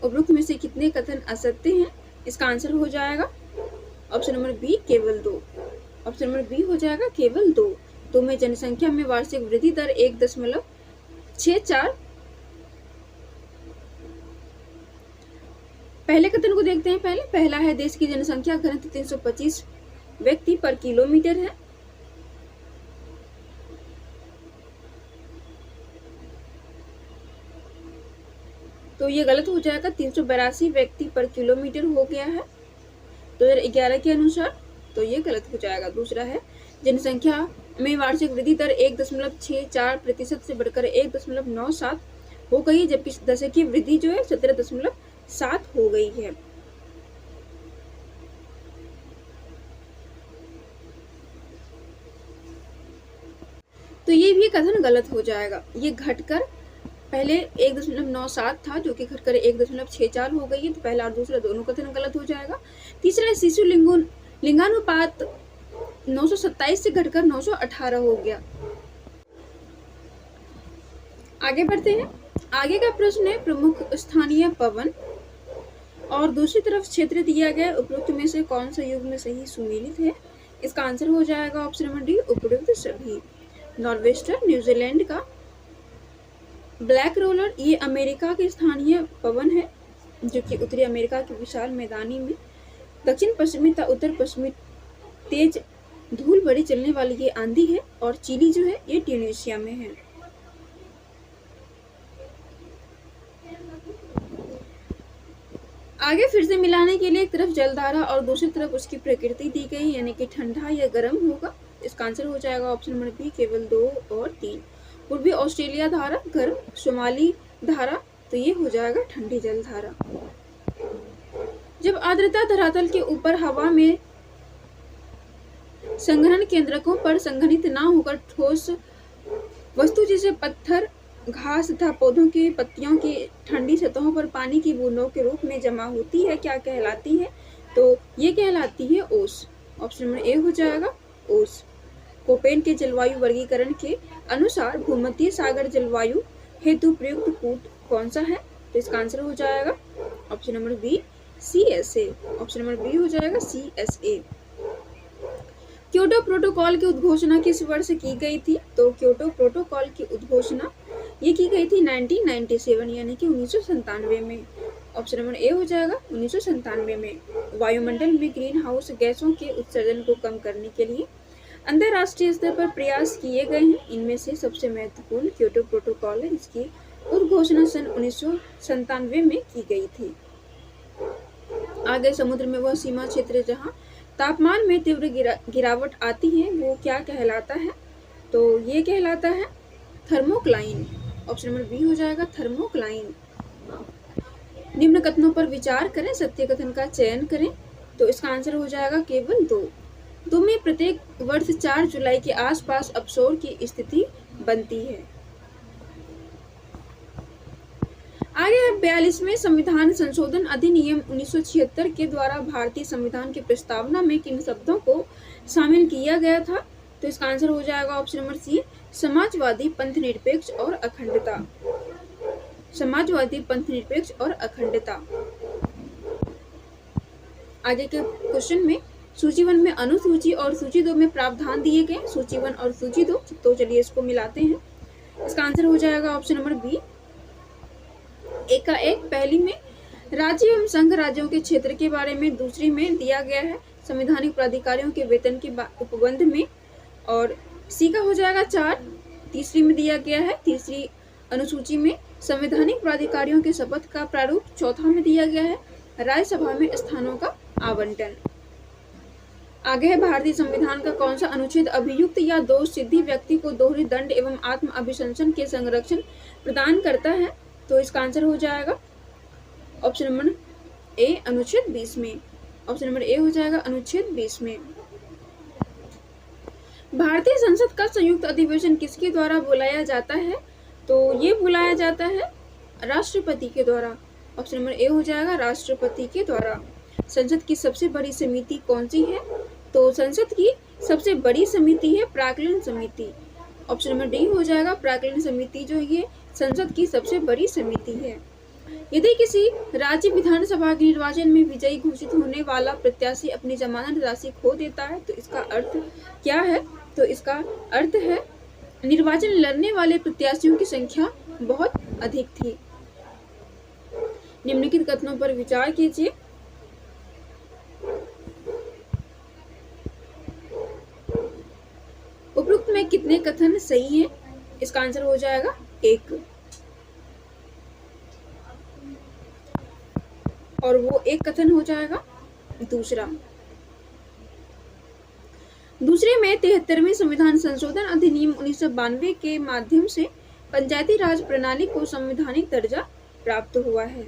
उपरोक्त में से कितने कथन असत्य हैं? इसका आंसर हो जाएगा ऑप्शन नंबर बी, केवल 2। ऑप्शन नंबर बी हो जाएगा केवल 2। तो में जनसंख्या में वार्षिक वृद्धि दर 1.64। पहले कथन को देखते हैं। पहला है देश की जनसंख्या घनत्व 325 व्यक्ति पर किलोमीटर है। तो ये गलत हो जाएगा, 382 व्यक्ति पर किलोमीटर हो गया है 2011 के अनुसार, तो ये गलत हो जाएगा। दूसरा है जनसंख्या में वार्षिक वृद्धि दर 1.64% से बढ़कर 1.97 हो गई है, जबकि दशकीय वृद्धि जो है 17.7 हो गई है। तो ये भी कथन गलत हो जाएगा, ये घटकर पहले 1.97 था जो कि घटकर 1.64 हो गई है, तो पहला और दूसरा दोनों कथन गलत हो जाएगा। तीसरा शिशु लिंगानुपात 927 से घटकर 918 हो गया। आगे बढ़ते हैं। आगे का प्रश्न है प्रमुख स्थानीय पवन और दूसरी तरफ क्षेत्र दिया गया, उपरोक्त में से कौन सा युग्म सही सुमेलित है? इसका आंसर हो जाएगा ऑप्शन नंबर डी, उपरोक्त सभी। नॉर्वेस्टर न्यूजीलैंड का, ब्लैक रोलर ये अमेरिका के स्थानीय पवन है जो कि उत्तरी अमेरिका के विशाल मैदानी में दक्षिण पश्चिमी तथा उत्तर पश्चिमी तेज धूल बड़ी चलने वाली ये आंधी है। और चिली जो है ये ट्यूनीशिया में है। आगे फिर से मिलाने के लिए एक तरफ जलधारा और दूसरी तरफ उसकी प्रकृति दी गई, यानी कि ठंडा या गर्म होगा। इसका आंसर हो जाएगा ऑप्शन नंबर बी, केवल 2 और 3। पूर्वी ऑस्ट्रेलिया धारा गर्म, शुमाली धारा, तो ये हो जाएगा ठंडी जल धारा। जब आर्द्रता धरातल के ऊपर हवा में संघनन केंद्रकों पर संघनित ना होकर ठोस वस्तु जैसे पत्थर घास तथा पौधों की पत्तियों की ठंडी सतहों पर पानी की बूंदों के रूप में जमा होती है, क्या कहलाती है? तो ये कहलाती है ओस। ऑप्शन नंबर ए हो जाएगा ओस। कोपेन के जलवायु वर्गीकरण के अनुसार भूमध्य सागर जलवायु हेतु प्रयुक्त कूट कौन सा है? तो इसका आंसर हो जाएगा option number B CSA। Option number B हो जाएगा CSA। क्योटो प्रोटोकॉल की उद्घोषणा किस वर्ष की गई थी? तो क्योटो प्रोटोकॉल की उद्घोषणा ये की गई थी 1997 यानी कि 1997 में। ऑप्शन नंबर ए हो जाएगा 1997 में। वायुमंडल में ग्रीन हाउस गैसों के उत्सर्जन को कम करने के लिए अंतर्राष्ट्रीय स्तर पर प्रयास किए गए हैं। इनमें से सबसे महत्वपूर्ण क्योटो प्रोटोकॉल है, इसकी उद्घोषणा सन 1997 में की गई थी। आगे समुद्र में वह सीमा क्षेत्र जहां तापमान में तीव्र गिरावट आती है वो क्या कहलाता है? तो ये कहलाता है थर्मोक्लाइन। ऑप्शन नंबर बी हो जाएगा थर्मोक्लाइन। निम्न कथनों पर विचार करें, सत्य कथन का चयन करें। तो इसका आंसर हो जाएगा केवल दो में प्रत्येक वर्ष 4 जुलाई के आसपास अपशोर की स्थिति बनती है। आगे 42वें संविधान संशोधन अधिनियम 1976 के द्वारा भारतीय संविधान की प्रस्तावना में किन शब्दों को शामिल किया गया था? तो इसका आंसर हो जाएगा ऑप्शन नंबर सी समाजवादी, पंथ निरपेक्ष और अखंडता। समाजवादी, पंथ निरपेक्ष और अखंडता। आगे के क्वेश्चन में सूची 1 में अनुसूची और सूची 2 में प्रावधान दिए गए। सूची 1 और सूची 2, तो चलिए इसको मिलाते हैं। इसका आंसर हो जाएगा ऑप्शन नंबर बी एक का एक। पहली में राज्य एवं संघ राज्यों के क्षेत्र के बारे में, दूसरी में दिया गया है संवैधानिक प्राधिकारियों के वेतन के उपबंध में, और सी का हो जाएगा 4। तीसरी में दिया गया है, तीसरी अनुसूची में संवैधानिक प्राधिकारियों के शपथ का प्रारूप। चौथा में दिया गया है राज्यसभा में स्थानों का आवंटन। आगे है भारतीय संविधान का कौन सा अनुच्छेद अभियुक्त या दोष सिद्धि व्यक्ति को दोहरी दंड एवं आत्म अभिशंसन के संरक्षण प्रदान करता है? तो इसका आंसर हो जाएगा ऑप्शन नंबर ए अनुच्छेद 20 में। ऑप्शन नंबर ए हो जाएगा अनुच्छेद 20 में। भारतीय संसद का संयुक्त अधिवेशन किसके द्वारा बुलाया जाता है? तो ये बुलाया जाता है राष्ट्रपति के द्वारा। ऑप्शन नंबर ए हो जाएगा राष्ट्रपति के द्वारा। संसद की सबसे बड़ी समिति कौन सी है? तो संसद की सबसे बड़ी समिति है प्राक्कलन समिति। ऑप्शन नंबर डी हो जाएगा प्राक्कलन समिति जो ये संसद की सबसे बड़ी समिति है। यदि किसी राज्य विधानसभा के निर्वाचन में विजयी घोषित होने वाला प्रत्याशी अपनी जमानत राशि खो देता है तो इसका अर्थ क्या है? तो इसका अर्थ है निर्वाचन लड़ने वाले प्रत्याशियों की संख्या बहुत अधिक थी। निम्नलिखित कथनों पर विचार कीजिए। उपरोक्त में कितने कथन सही हैं? इसका आंसर हो जाएगा 1। और वो एक कथन हो जाएगा दूसरा। दूसरे में 73वें संविधान संशोधन अधिनियम 1992 के माध्यम से पंचायती राज प्रणाली को संवैधानिक दर्जा प्राप्त हुआ है।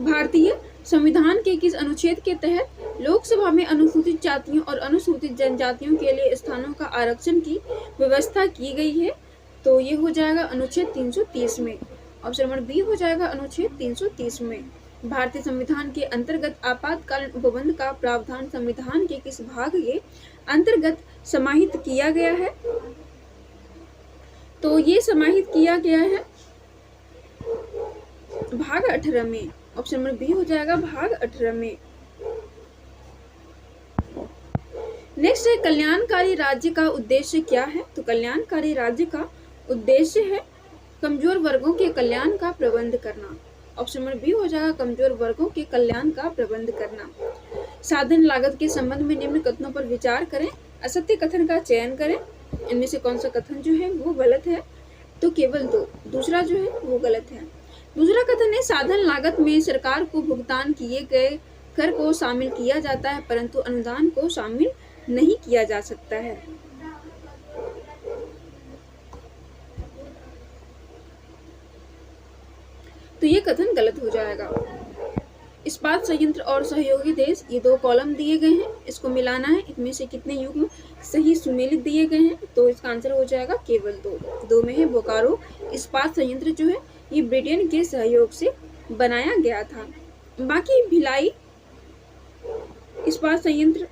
भारतीय संविधान के किस अनुच्छेद के तहत लोकसभा में अनुसूचित जातियों और अनुसूचित जनजातियों के लिए स्थानों का आरक्षण की व्यवस्था की गई है? तो ये हो जाएगा अनुच्छेद 330 में। ऑप्शन नंबर बी हो जाएगा अनुच्छेद 330 में। भारतीय संविधान के अंतर्गत आपातकालीन उपबंध का प्रावधान संविधान के किस भाग के अंतर्गत समाहित किया गया है? तो ये समाहित किया गया है भाग 18 में। ऑप्शन नंबर बी हो जाएगा भाग 18 में। नेक्स्ट है कल्याणकारी राज्य का उद्देश्य क्या है? तो कल्याणकारी राज्य का उद्देश्य है कमजोर वर्गों के कल्याण का प्रबंध करना। ऑप्शन नंबर बी हो जाएगा कमजोर वर्गों के कल्याण का प्रबंध करना। साधन लागत के संबंध में निम्न कथनों पर विचार करें, असत्य कथन का चयन करें। इनमें से कौन सा कथन जो है वो गलत है? तो केवल 2। दूसरा जो है वो गलत है। दूसरा कथन है साधन लागत में सरकार को भुगतान किए गए कर को शामिल किया जाता है परंतु अनुदान को शामिल नहीं किया जा सकता है। तो ये कथन गलत हो जाएगा। इस्पात संयंत्र और सहयोगी देश, ये दो कॉलम दिए गए हैं, इसको मिलाना है। इनमें से कितने युग्म सही सुमेलित दिए गए हैं, तो इसका आंसर हो जाएगा केवल 2। 2 में है बोकारो इस्पात संयंत्र जो है ये ब्रिटेन के सहयोग से बनाया गया था। बाकी भिलाई इस्पात संयंत्र,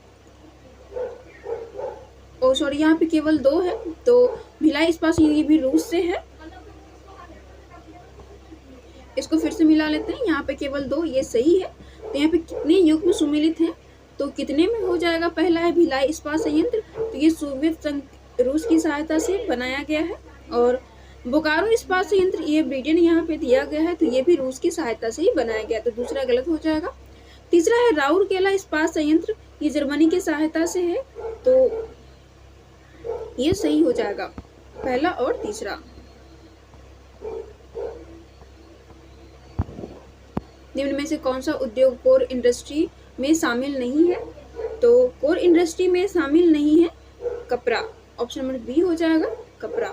ओ सॉरी यहाँ पे केवल 2 है, तो भिलाई इस्पात संयंत्र ये भी रूस से है। इसको फिर से मिला लेते हैं, यहाँ पे केवल 2, ये सही है। तो यहाँ पे कितने युग्म सुमेलित हैं, तो कितने में हो जाएगा? पहला है भिलाई इस्पात संयंत्र, तो ये सोवियत संघ रूस की सहायता से बनाया गया है। और बोकारो इस्पात संयंत्र ये ब्रिटेन यहाँ पे दिया गया है, तो ये भी रूस की सहायता से ही बनाया गया, तो दूसरा गलत हो जाएगा। तीसरा है राउरकेला इस्पात संयंत्र, ये जर्मनी की सहायता से है, तो ये सही हो जाएगा, पहला और तीसरा। निम्न में से कौन सा उद्योग कोर इंडस्ट्री में शामिल नहीं है? तो कोर इंडस्ट्री में शामिल नहीं है कपड़ा, ऑप्शन नंबर बी हो जाएगा कपड़ा।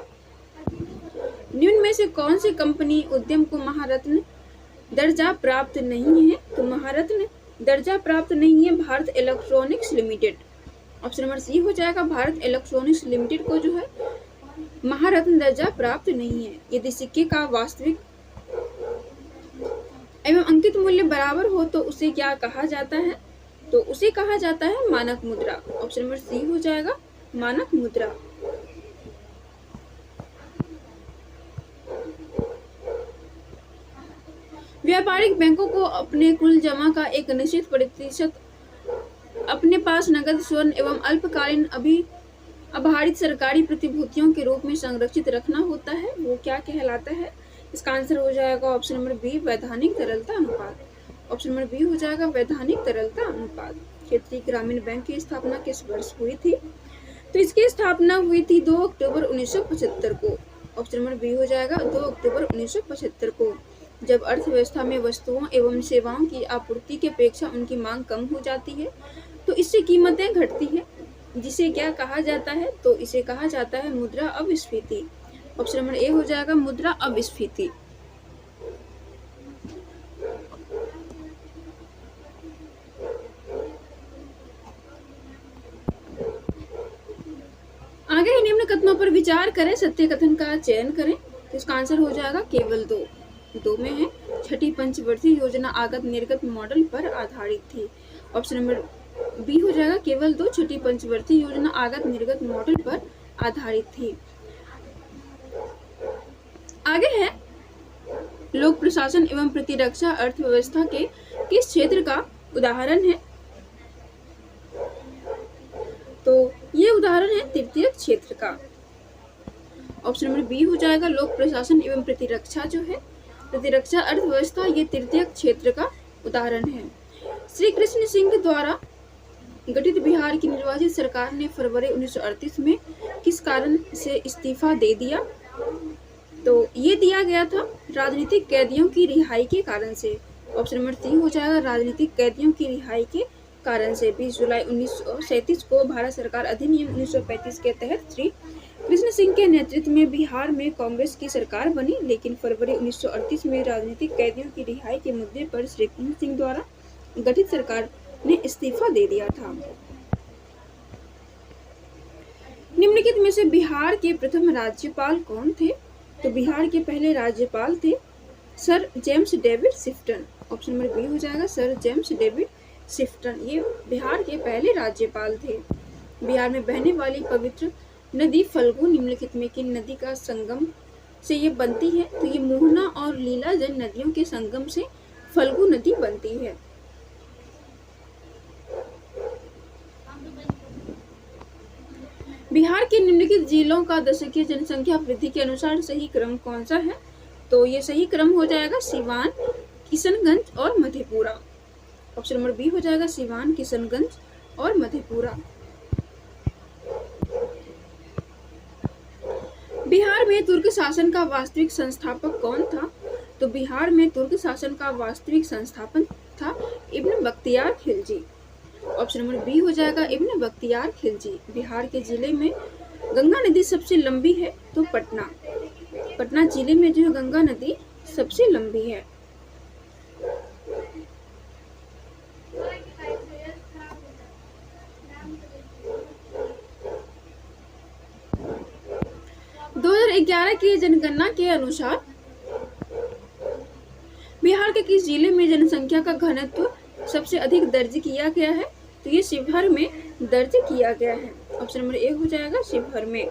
निम्न में से कौन सी कंपनी उद्यम को महारत्न दर्जा प्राप्त नहीं है? तो महारत्न दर्जा प्राप्त नहीं है Bharat Electronics Limited, option number C हो जाएगा। भारत इलेक्ट्रॉनिक्स लिमिटेड को जो है महारत्न दर्जा प्राप्त नहीं है। यदि सिक्के का वास्तविक एवं अंकित मूल्य बराबर हो तो उसे क्या कहा जाता है? तो उसे कहा जाता है मानक मुद्रा, ऑप्शन नंबर सी हो जाएगा मानक मुद्रा। व्यापारिक बैंकों को अपने कुल जमा का एक निश्चित प्रतिशत अपने पास नकद, स्वर्ण एवं अल्पकालीन आभारित सरकारी प्रतिभूतियों के रूप में संरक्षित रखना होता है, वो क्या कहलाता है? इसका आंसर हो जाएगा ऑप्शन नंबर बी वैधानिक तरलता अनुपात, ऑप्शन नंबर बी हो जाएगा वैधानिक तरलता अनुपात। क्षेत्रीय ग्रामीण बैंक की स्थापना किस वर्ष हुई थी? तो इसकी स्थापना हुई थी 2 अक्टूबर 1975 को, ऑप्शन नंबर बी हो जाएगा 2 अक्टूबर 1975 को, जब अर्थव्यवस्था में वस्तुओं एवं सेवाओं की आपूर्ति की अपेक्षा उनकी मांग कम हो जाती है तो इससे कीमतें घटती है, जिसे क्या कहा जाता है? तो इसे कहा जाता है मुद्रा अपस्फीति, ऑप्शन नंबर ए हो जाएगा मुद्रा अपस्फीति। आगे निम्न कथनों पर विचार करें, सत्य कथन का चयन करें, तो इसका आंसर हो जाएगा केवल 2। 2 में है छठी पंचवर्षीय योजना आगत निर्गत मॉडल पर आधारित थी, ऑप्शन नंबर बी हो जाएगा केवल 2। छठी पंचवर्षीय योजना आगत निर्गत मॉडल पर आधारित थी। आगे है लोक प्रशासन एवं प्रतिरक्षा अर्थव्यवस्था के किस क्षेत्र का उदाहरण है? तो ये उदाहरण है तृतीय क्षेत्र का, ऑप्शन नंबर बी हो जाएगा। लोक प्रशासन एवं प्रतिरक्षा जो है प्रतिरक्षा अर्थव्यवस्था ये तृतीय क्षेत्र का उदाहरण है। श्री कृष्ण सिंह द्वारा गठित बिहार की निर्वाचित सरकार ने फरवरी 1938 में किस कारण से इस्तीफा दे दिया? तो ये दिया गया था राजनीतिक कैदियों की रिहाई के कारण से, ऑप्शन नंबर सी हो जाएगा राजनीतिक कैदियों की रिहाई के कारण से। 20 जुलाई 1937 को भारत सरकार अधिनियम 1935 के तहत श्री कृष्ण सिंह के नेतृत्व में बिहार में कांग्रेस की सरकार बनी, लेकिन फरवरी 1938 में राजनीतिक कैदियों की रिहाई के मुद्दे पर श्री कृष्ण सिंह द्वारा गठित सरकार ने इस्तीफा दे दिया था। निम्नलिखित में से बिहार के प्रथम राज्यपाल कौन थे? तो बिहार के पहले राज्यपाल थे sir James David Sifton, option number B हो जाएगा सर जेम्स डेविड शिफ्टन, ये बिहार के पहले राज्यपाल थे। बिहार में बहने वाली पवित्र नदी फल्गु निम्नलिखित में किन नदी का संगम से ये बनती है? तो ये मोहना और लीलाजन नदियों के संगम से फल्गु नदी बनती है। बिहार के निम्नलिखित जिलों का दशकीय जनसंख्या वृद्धि के अनुसार सही क्रम कौन सा है? तो ये सही क्रम हो जाएगा सिवान, किशनगंज और मधेपुरा, ऑप्शन नंबर बी हो जाएगा सिवान, किशनगंज और मधेपुरा। बिहार में तुर्क शासन का वास्तविक संस्थापक कौन था? तो बिहार में तुर्क शासन का वास्तविक संस्थापक था Ibn Bakhtiyar Khilji, option number B हो जाएगा इब्न बख्तियार खिलजी। बिहार के जिले में गंगा नदी सबसे लंबी है तो पटना जिले में जो गंगा नदी सबसे लंबी है। 2011 की जनगणना के अनुसार बिहार के किस जिले में जनसंख्या का घनत्व सबसे अधिक दर्ज किया गया है? तो ये शिवहर में दर्ज किया गया है। ऑप्शन नंबर ए हो जाएगा शिवहर में।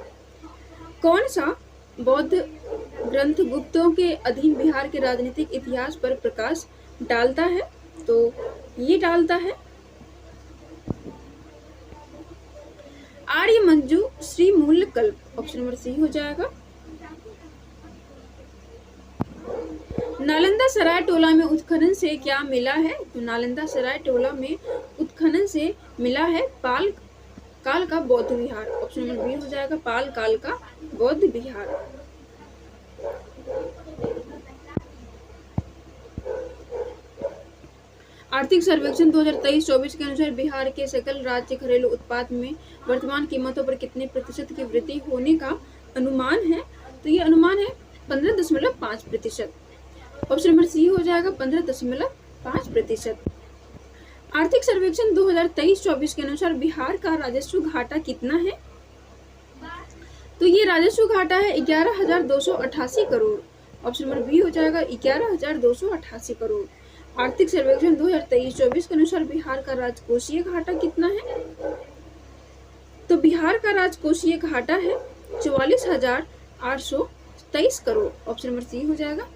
कौन सा बौद्ध ग्रंथ गुप्तों के अधीन बिहार के राजनीतिक इतिहास पर प्रकाश डालता है? तो ये डालता है आर्य मंजू श्री मूल कल्प। ऑप्शन नंबर सी हो जाएगा। नालंदा सराय टोला में उत्खनन से क्या मिला है? तो नालंदा सराय टोला में उत्खनन से मिला है पाल काल का बौद्ध विहार। ऑप्शन नंबर बी हो जाएगा पाल काल का बौद्ध विहार। आर्थिक सर्वेक्षण 2023-24 के अनुसार बिहार के सकल राज्य घरेलू उत्पाद में वर्तमान कीमतों पर कितने प्रतिशत की वृद्धि होने का अनुमान है? तो ये अनुमान है 15.5%। ऑप्शन नंबर सी हो जाएगा 15.5%। आर्थिक सर्वेक्षण 2023-24 के अनुसार बिहार का राजस्व घाटा कितना है? तो ये राजस्व घाटा है 11,288 करोड़। ऑप्शन नंबर बी हो जाएगा 11,288 करोड़। आर्थिक सर्वेक्षण 2023-24 के अनुसार बिहार का राजकोषीय घाटा कितना है? तो बिहार का राजकोषीय घाटा है 44,823 करोड़। ऑप्शन नंबर सी हो जाएगा।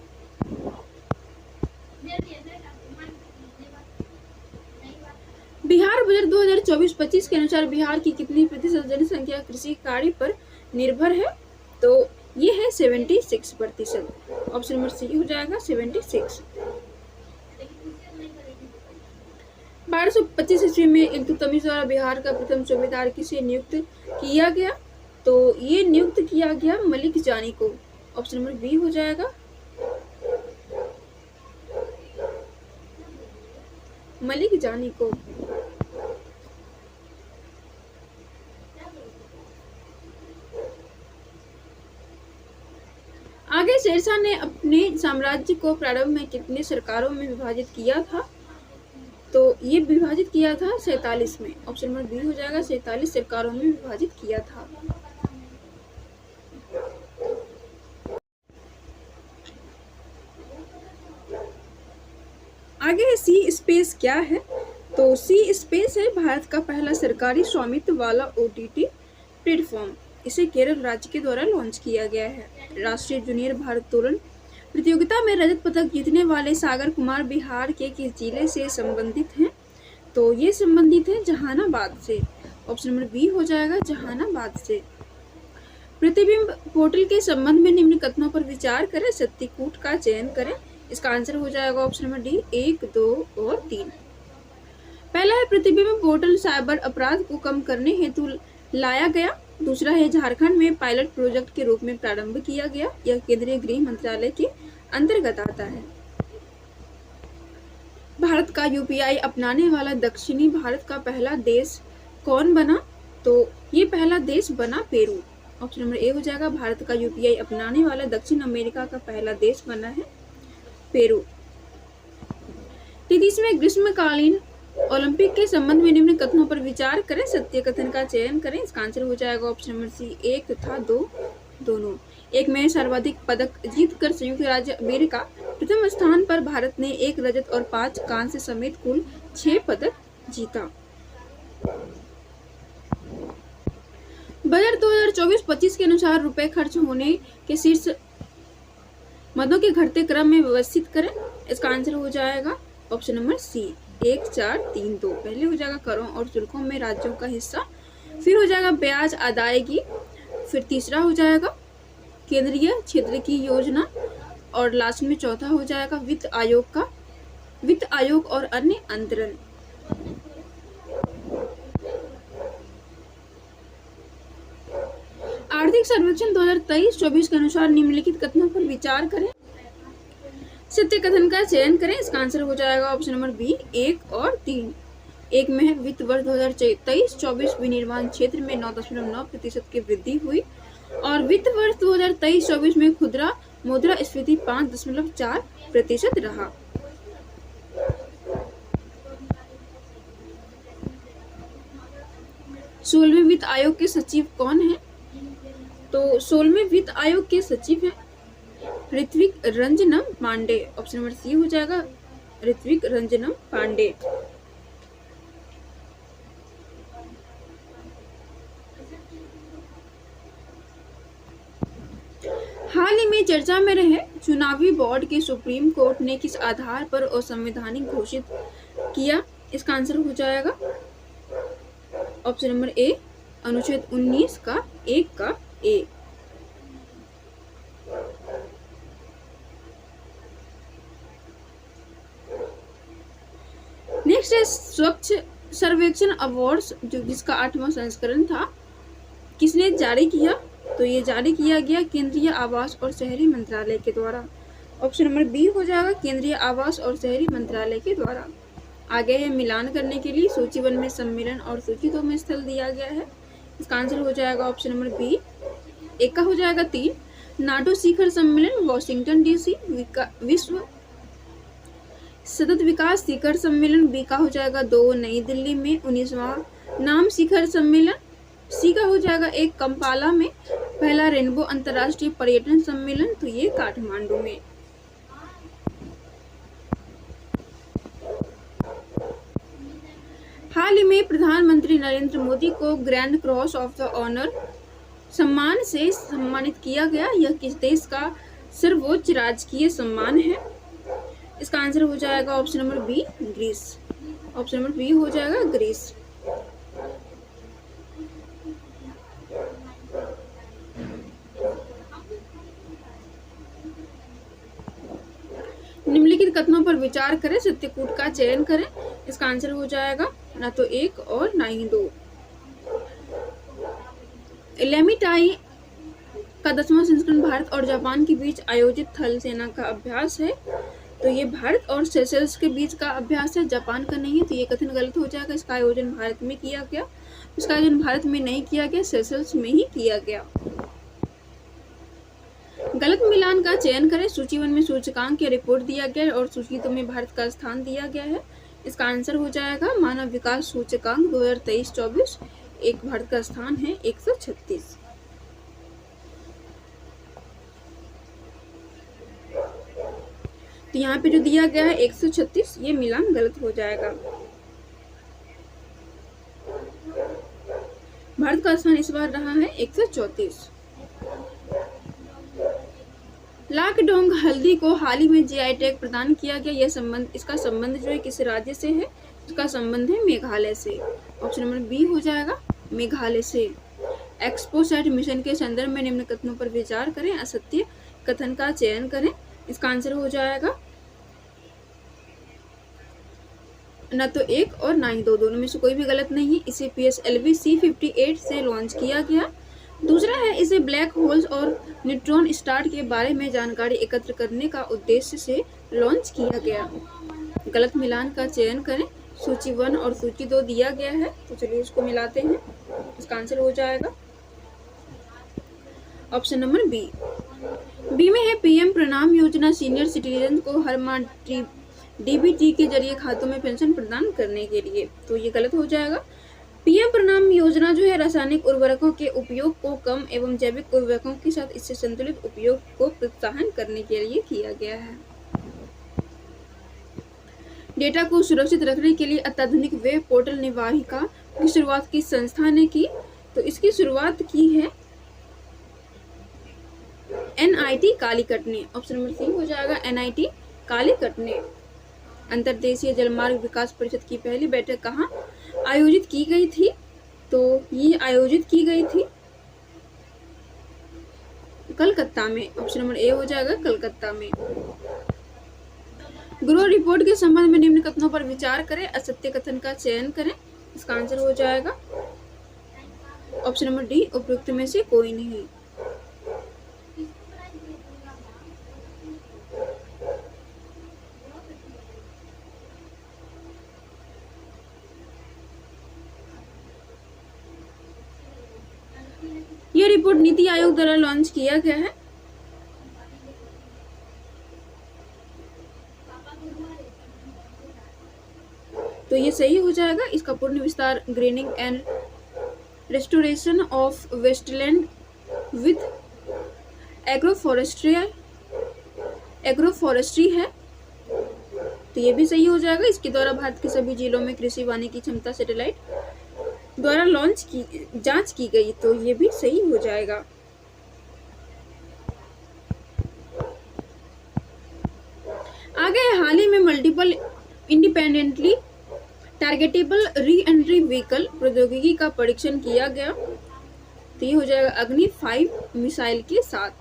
बिहार बजट 2024-25 के अनुसार बिहार की कितनी प्रतिशत जनसंख्या कृषि कार्य पर निर्भर है? तो ये है 76%। ऑप्शन नंबर सी हो जाएगा 76। 1225 ईस्वी में इल्तुतमिश द्वारा बिहार का प्रथम सूबेदार किसे नियुक्त किया गया? तो ये नियुक्त किया गया मलिक जानी को। ऑप्शन नंबर बी हो जाएगा मलिक जानी को। आगे शेरशाह ने अपने साम्राज्य को प्रारंभ में कितने सरकारों में विभाजित किया था? तो ये विभाजित किया था 47 में। ऑप्शन नंबर बी हो जाएगा 47 सरकारों में विभाजित किया था। आगे सी स्पेस क्या है? तो सी स्पेस है भारत का पहला सरकारी स्वामित्व वाला OTT प्लेटफॉर्म। इसे केरल राज्य के द्वारा लॉन्च किया गया है। राष्ट्रीय जूनियर भारोत्तोलन प्रतियोगिता में रजत पदक जीतने वाले सागर कुमार बिहार के किस जिले से संबंधित हैं? तो ये संबंधित है जहानाबाद से। ऑप्शन नंबर बी हो जाएगा जहानाबाद से। प्रतिबिंब पोर्टल के संबंध में निम्न कथनों पर विचार करें, सत्यकूट का चयन करें। इसका आंसर हो जाएगा ऑप्शन नंबर डी 1, 2 और 3। पहला है प्रतिबिंब पोर्टल साइबर अपराध को कम करने हेतु लाया गया। दूसरा है झारखंड में पायलट प्रोजेक्ट के रूप में प्रारंभ किया गया। यह केंद्रीय गृह मंत्रालय के अंतर्गत आता है। भारत का UPI अपनाने वाला दक्षिणी भारत का पहला देश कौन बना? तो ये पहला देश बना पेरू। ऑप्शन नंबर ए हो जाएगा भारत का UPI अपनाने वाला दक्षिण अमेरिका का पहला देश बना है पेरू। 33वें ग्रीष्मकालीन ओलंपिक के संबंध में निम्न कथनों पर विचार करें, सत्य कथन का चयन करें। इसका आंसर हो जाएगा ऑप्शन नंबर सी 1 तथा 2 दोनों। एक में सर्वाधिक पदक जीतकर संयुक्त राज्य अमेरिका प्रथम स्थान पर। भारत ने 1 रजत और 5 कांस्य समेत कुल 6 पदक जीता। बजट 2024-25 के अनुसार रुपए खर्च होने के शीर्ष मदों के घटते क्रम में व्यवस्थित करें। इसका आंसर हो जाएगा ऑप्शन नंबर सी 1, 4, 3, 2। पहले हो जाएगा करों और शुल्कों में राज्यों का हिस्सा, फिर हो जाएगा ब्याज अदायगी, फिर तीसरा हो जाएगा केंद्रीय क्षेत्र की योजना और लास्ट में चौथा हो जाएगा वित्त आयोग और अन्य अंतरण। आर्थिक सर्वेक्षण 2023-24 के अनुसार निम्नलिखित कथनों पर विचार करें, सत्य कथन का चयन करें। इसका आंसर हो जाएगा ऑप्शन नंबर बी 1 और 3। एक में है वित्त वर्ष 2023-24 विनिर्माण क्षेत्र में 9.9% की वृद्धि हुई और वित्त वर्ष 2023-24 में खुदरा मुद्रास्फीति 5.4% रहा। सोलहवें वित्त आयोग के सचिव कौन है? तो 16वें वित्त आयोग के सचिव हैं Ritwik Ranjanam Pandey. Option number C हो जाएगा ऋत्विक रंजनम पांडे। हाल ही में चर्चा में रहे चुनावी बोर्ड के सुप्रीम कोर्ट ने किस आधार पर असंवैधानिक घोषित किया? इसका आंसर हो जाएगा ऑप्शन नंबर ए अनुच्छेद 19 का 1 का ए। नेक्स्ट है स्वच्छ सर्वेक्षण अवार्ड्स, जो जिसका 8वां संस्करण था, किसने जारी किया? तो ये जारी किया गया केंद्रीय आवास और शहरी मंत्रालय के द्वारा। ऑप्शन नंबर बी हो जाएगा केंद्रीय आवास और शहरी मंत्रालय के द्वारा। आगे है मिलान करने के लिए सूची 1 में सम्मेलन और सूची 2 में स्थल दिया गया है। इसका आंसर हो जाएगा ऑप्शन नंबर बी। एक का हो जाएगा 3 नाटो शिखर सम्मेलन वॉशिंगटन डीसी। विश्व सतत विकास शिखर सम्मेलन बी का हो जाएगा 2 नई दिल्ली में 19वां नाम शिखर सम्मेलन। सी का हो जाएगा 1 कंपाला में पहला रेनबो अंतर्राष्ट्रीय पर्यटन सम्मेलन, तो ये काठमांडू में। हाल ही में प्रधानमंत्री नरेंद्र मोदी को Grand Cross of the Honour सम्मान से सम्मानित किया गया। यह किस देश का सर्वोच्च राजकीय सम्मान है? इसका आंसर हो जाएगा option number B Greece. Option number B हो जाएगा ग्रीस। निम्नलिखित कथनों पर विचार करें, सत्यकूट का चयन करें। इसका आंसर हो जाएगा ना तो 1 और ना ही 2। लेमिटाई का 10वां संस्करण भारत और जापान के बीच आयोजित थल सेना का अभ्यास है। तो ये भारत और सेशल्स के बीच का अभ्यास है, जापान का नहीं है, तो ये कथन गलत हो जाएगा। इसका आयोजन भारत में किया गया। इसका आयोजन भारत में नहीं किया गया, सेशल्स में ही किया गया। गलत मिलान का चयन करें। सूची 1 में सूचकांक या रिपोर्ट दिया गया है और सूची 2 में भारत का स्थान दिया गया है। इसका आंसर हो जाएगा मानव विकास सूचकांक 2023-24। एक भारत का स्थान है 136। तो यहाँ पे जो दिया गया है 136, ये मिलान गलत हो जाएगा। भारत का स्थान इस बार रहा है 134। लाकडोंग हल्दी को हाल ही में जीआई टैग प्रदान किया गया। यह संबंध, इसका संबंध जो है किस राज्य से है? इसका संबंध है मेघालय से। ऑप्शन नंबर बी हो जाएगा मेघालय से। एक्सपो सेट मिशन के संदर्भ में निम्न कथनों पर विचार करें, असत्य कथन का चयन करें। इसका आंसर हो जाएगा ना तो 1 और ना ही 2, दोनों में से कोई भी गलत नहीं है। इसे PSLV C58 से लॉन्च किया गया। दूसरा है इसे ब्लैक होल्स और न्यूट्रॉन स्टार के बारे में जानकारी एकत्र करने का उद्देश्य से लॉन्च किया गया। गलत मिलान का चयन करें। सूची 1 और सूची 2 दिया गया है, तो चलिए इसको मिलाते हैं। इसका आंसर हो जाएगा ऑप्शन नंबर बी। बी में है PM प्रणाम योजना सीनियर सिटीजन को हर माह DBT के जरिए खातों में पेंशन प्रदान करने के लिए, तो ये गलत हो जाएगा। PM प्रणाम योजना जो है रासायनिक उर्वरकों के उपयोग को कम एवं जैविक उर्वरकों के साथ इससे संतुलित उपयोग को प्रोत्साहन करने के लिए किया गया है। डेटा को सुरक्षित रखने के लिए अत्याधुनिक वेब पोर्टल निवाहिका की शुरुआत किस संस्था ने की? तो इसकी शुरुआत की है NIT कालीकट ने। ऑप्शन नंबर सी हो जाएगा NIT कालीकट ने। अंतर्देशीय जलमार्ग विकास परिषद की पहली बैठक कहाँ आयोजित की गई थी? तो ये आयोजित की गई थी कलकत्ता में। ऑप्शन नंबर ए हो जाएगा कलकत्ता में। गृह रिपोर्ट के संबंध में निम्न कथनों पर विचार करें, असत्य कथन का चयन करें। इसका आंसर हो जाएगा ऑप्शन नंबर डी, उपयुक्त में से कोई नहीं। यह रिपोर्ट नीति आयोग द्वारा लॉन्च किया गया है। तो ये सही हो जाएगा। इसका पूर्ण विस्तार greening and restoration of wasteland with agroforestry है, तो ये भी सही हो जाएगा। इसके द्वारा भारत के सभी जिलों में कृषि वानिकी क्षमता सैटेलाइट द्वारा जांच की गई, तो ये भी सही हो जाएगा। आगे हाल ही में multiple independently targetable re entry vehicle प्रौद्योगिकी का परीक्षण किया गया, तो ये हो जाएगा अग्नि 5 मिसाइल के साथ।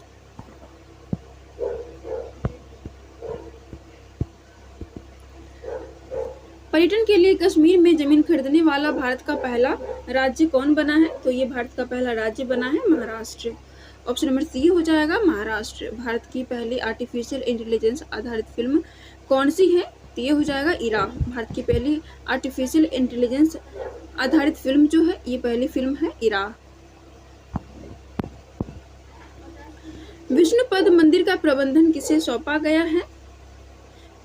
पर्यटन के लिए कश्मीर में जमीन खरीदने वाला भारत का पहला राज्य कौन बना है, तो ये भारत का पहला राज्य बना है महाराष्ट्र। ऑप्शन नंबर सी हो जाएगा महाराष्ट्र। भारत की पहली आर्टिफिशियल इंटेलिजेंस आधारित फिल्म कौन सी है, तो ये हो जाएगा इरा। भारत की पहली आर्टिफिशियल इंटेलिजेंस आधारित फिल्म जो है, ये पहली फिल्म है इरा। विष्णुपद मंदिर का प्रबंधन किसे सौंपा गया है,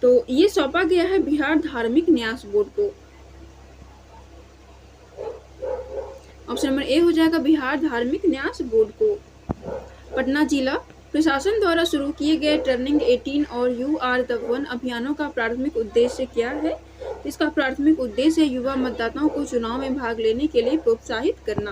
तो ये सौंपा गया है बिहार धार्मिक न्यास बोर्ड को। ऑप्शन नंबर ए हो जाएगा बिहार धार्मिक न्यास बोर्ड को। पटना जिला प्रशासन द्वारा शुरू किए गए टर्निंग 18 और यू आर द वन अभियानों का प्राथमिक उद्देश्य क्या है, इसका प्राथमिक उद्देश्य है युवा मतदाताओं को चुनाव में भाग लेने के लिए प्रोत्साहित करना।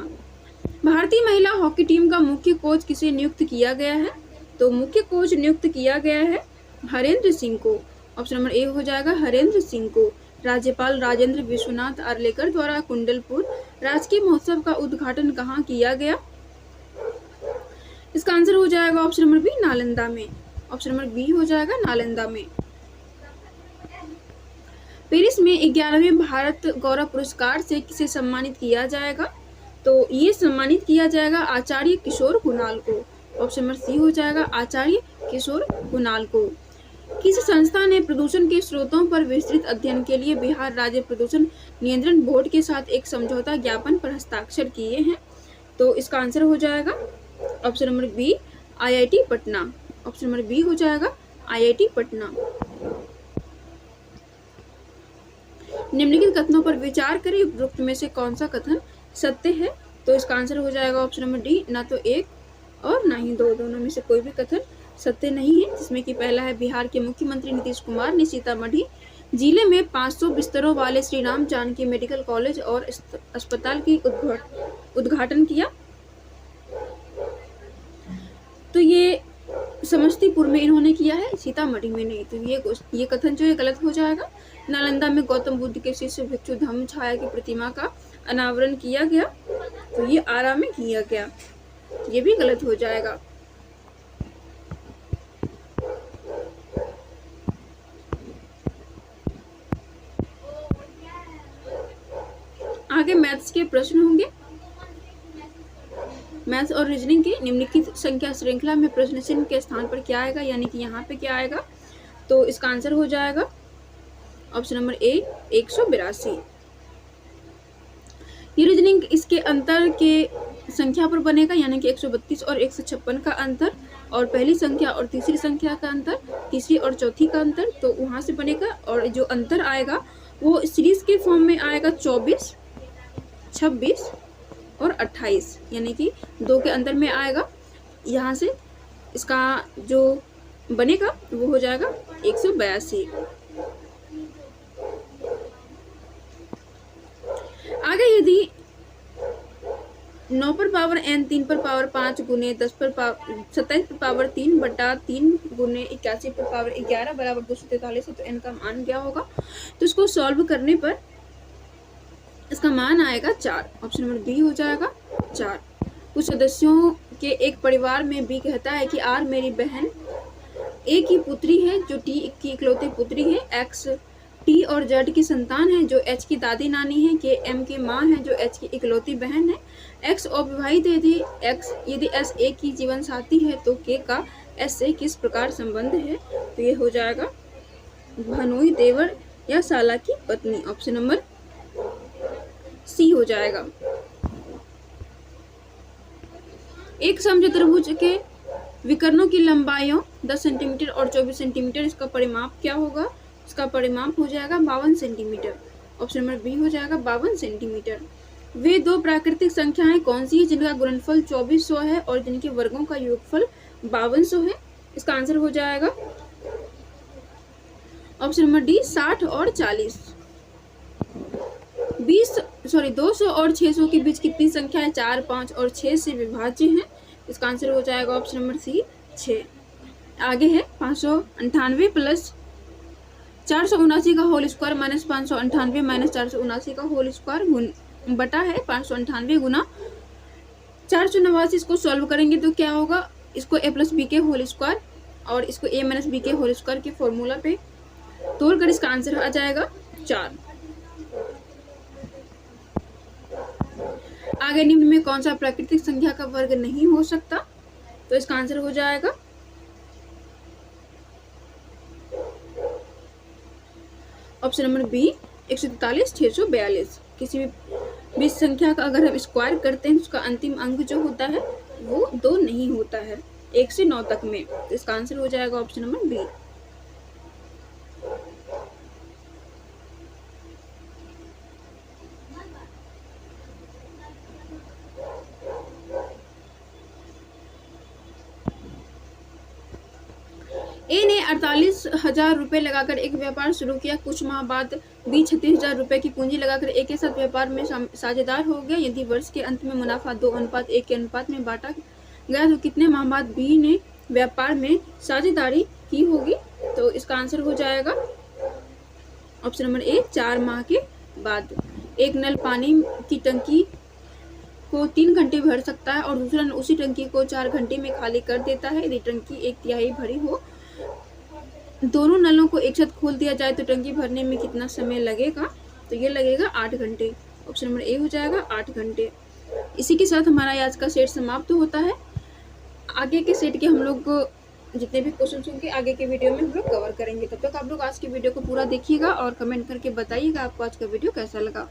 भारतीय महिला हॉकी टीम का मुख्य कोच किसे नियुक्त किया गया है, तो मुख्य कोच नियुक्त किया गया है हरेंद्र सिंह को। ऑप्शन नंबर ए हो जाएगा हरेंद्र सिंह को। राज्यपाल राजेंद्र विश्वनाथ आर्लेकर द्वारा कुंडलपुर राजकीय महोत्सव का उद्घाटन कहाँ किया गया, इसका आंसर हो जाएगा ऑप्शन नंबर बी नालंदा में। ऑप्शन नंबर बी हो जाएगा नालंदा में। पेरिस में 11वें भारत गौरव पुरस्कार से किसे सम्मानित किया जाएगा, तो ये सम्मानित किया जाएगा आचार्य किशोर कुणाल को। ऑप्शन नंबर सी हो जाएगा आचार्य किशोर कुणाल को। किस संस्था ने प्रदूषण के स्रोतों पर विस्तृत अध्ययन के लिए बिहार राज्य प्रदूषण नियंत्रण बोर्ड के साथ एक समझौता ज्ञापन पर हस्ताक्षर किए हैं, तो इसका आंसर हो जाएगा option number B IIT Patna. Option number B हो जाएगा आईआईटी पटना। निम्नलिखित कथनों पर विचार करें, उपरोक्त में से कौन सा कथन सत्य है, तो इसका आंसर हो जाएगा ऑप्शन नंबर डी, ना तो एक और ना ही दो, दोनों में से कोई भी कथन सत्य नहीं है। जिसमें कि पहला है बिहार के मुख्यमंत्री नीतीश कुमार ने सीतामढ़ी जिले में 500 बिस्तरों वाले श्री राम जानकी मेडिकल कॉलेज और अस्पताल की उद्घाटन किया, तो ये समस्तीपुर में इन्होंने किया है, सीतामढ़ी में नहीं, तो ये कथन जो है गलत हो जाएगा। नालंदा में गौतम बुद्ध के शिष्य भिक्षु धम्म छाया की प्रतिमा का अनावरण किया गया, तो ये आरा में किया गया, ये भी गलत हो जाएगा। आगे मैथ्स के प्रश्न होंगे। मैथ्स और रीजनिंग की निम्नलिखित संख्या श्रृंखला में प्रश्न चिन्ह के स्थान पर क्या आएगा, यानी कि यहाँ पे क्या आएगा, तो इसका आंसर हो जाएगा ऑप्शन नंबर ए 182। ये रीजनिंग इसके अंतर के संख्या पर बनेगा, यानी कि 132 और 156 का अंतर, और पहली संख्या और तीसरी संख्या का अंतर, तीसरी और चौथी का अंतर, तो वहां से बनेगा। और जो अंतर आएगा वो सीरीज के फॉर्म में आएगा 24, 26 और 28, यानी कि 2 के अंतर में आएगा। यहाँ से इसका जो बनेगा वो हो जाएगा 182। आगे यदि 9 पर पावर n 3 पर पावर 5 गुने 10 पर 27 पर पावर 3 बटा 3 गुने 81 पर पावर 11 बराबर 243 है, तो n का मान क्या होगा, तो इसको सॉल्व करने पर इसका मान आएगा 4। ऑप्शन नंबर बी हो जाएगा 4। कुछ सदस्यों के एक परिवार में बी कहता है कि आर मेरी बहन ए की पुत्री है जो टी की इकलौती पुत्री है, एक्स टी और जेड की संतान है जो एच की दादी नानी है, के एम की माँ है जो एच की इकलौती बहन है, एक्स अविवाहित यदि एस ए की जीवन साथी है तो के का एस से किस प्रकार संबंध है, तो ये हो जाएगा भनोई देवर या साला की पत्नी। ऑप्शन नंबर सी हो जाएगा। एक समचतुर्भुज के विकर्णों की लंबाइयों 10 सेंटीमीटर और 24 सेंटीमीटर, इसका परिमाप क्या होगा, इसका परिमाप हो जाएगा 52 सेंटीमीटर। ऑप्शन नंबर बी हो जाएगा 52 सेंटीमीटर। वे दो प्राकृतिक संख्याएं कौन सी है जिनका गुणनफल 2400 है और जिनके वर्गों का योगफल 5200 है? इसका आंसर हो जाएगा ऑप्शन नंबर डी 60 और 40। 200 और 600 के बीच कितनी संख्या है 4, 5 और 6 से विभाज्य है? इसका आंसर हो जाएगा ऑप्शन नंबर सी 6। आगे है 598 प्लस 479 का होल स्क्वायर माइनस 598 माइनस 479 का होल स्क्वायर बटा है 598 गुना 489। इसको सॉल्व करेंगे तो क्या होगा, इसको a प्लस बी के होल स्क्वायर और इसको a माइनस बी के होल स्क्वायर के फॉर्मूला पे तोड़कर इसका आंसर आ जाएगा 4। आगे निम्न में कौन सा प्राकृतिक संख्या का वर्ग नहीं हो सकता? तो इसका आंसर हो जाएगा ऑप्शन नंबर बी 143 642। किसी भी संख्या का अगर हम स्क्वायर करते हैं उसका अंतिम अंक जो होता है वो 2 नहीं होता है 1 से 9 तक में। तो इसका आंसर हो जाएगा ऑप्शन नंबर बी। ए ने 48,000 रुपए लगाकर एक व्यापार शुरू किया। कुछ माह बाद बी 36,000 रुपए की पूंजी लगाकर ए के साथ व्यापार में साझेदार हो गया। यदि वर्ष के अंत में मुनाफा 2:1 के अनुपात में बांटा गया तो कितने माह बाद बी ने व्यापार में साझेदारी की होगी? तो इसका आंसर हो जाएगा ऑप्शन नंबर ए 4 माह के बाद। एक नल पानी की टंकी को 3 घंटे भर सकता है और दूसरा नल उसी टंकी को 4 घंटे में खाली कर देता है। यदि टंकी 1/3 भरी हो, दोनों नलों को एक साथ खोल दिया जाए तो टंकी भरने में कितना समय लगेगा? तो ये लगेगा 8 घंटे। ऑप्शन नंबर ए हो जाएगा 8 घंटे। इसी के साथ हमारा आज का सेट समाप्त होता है। आगे के सेट के हम लोग जितने भी क्वेश्चन होंगे आगे के वीडियो में हम लोग कवर करेंगे। तब तक आप लोग आज की वीडियो को पूरा देखिएगा और कमेंट करके बताइएगा आपको आज का वीडियो कैसा लगा।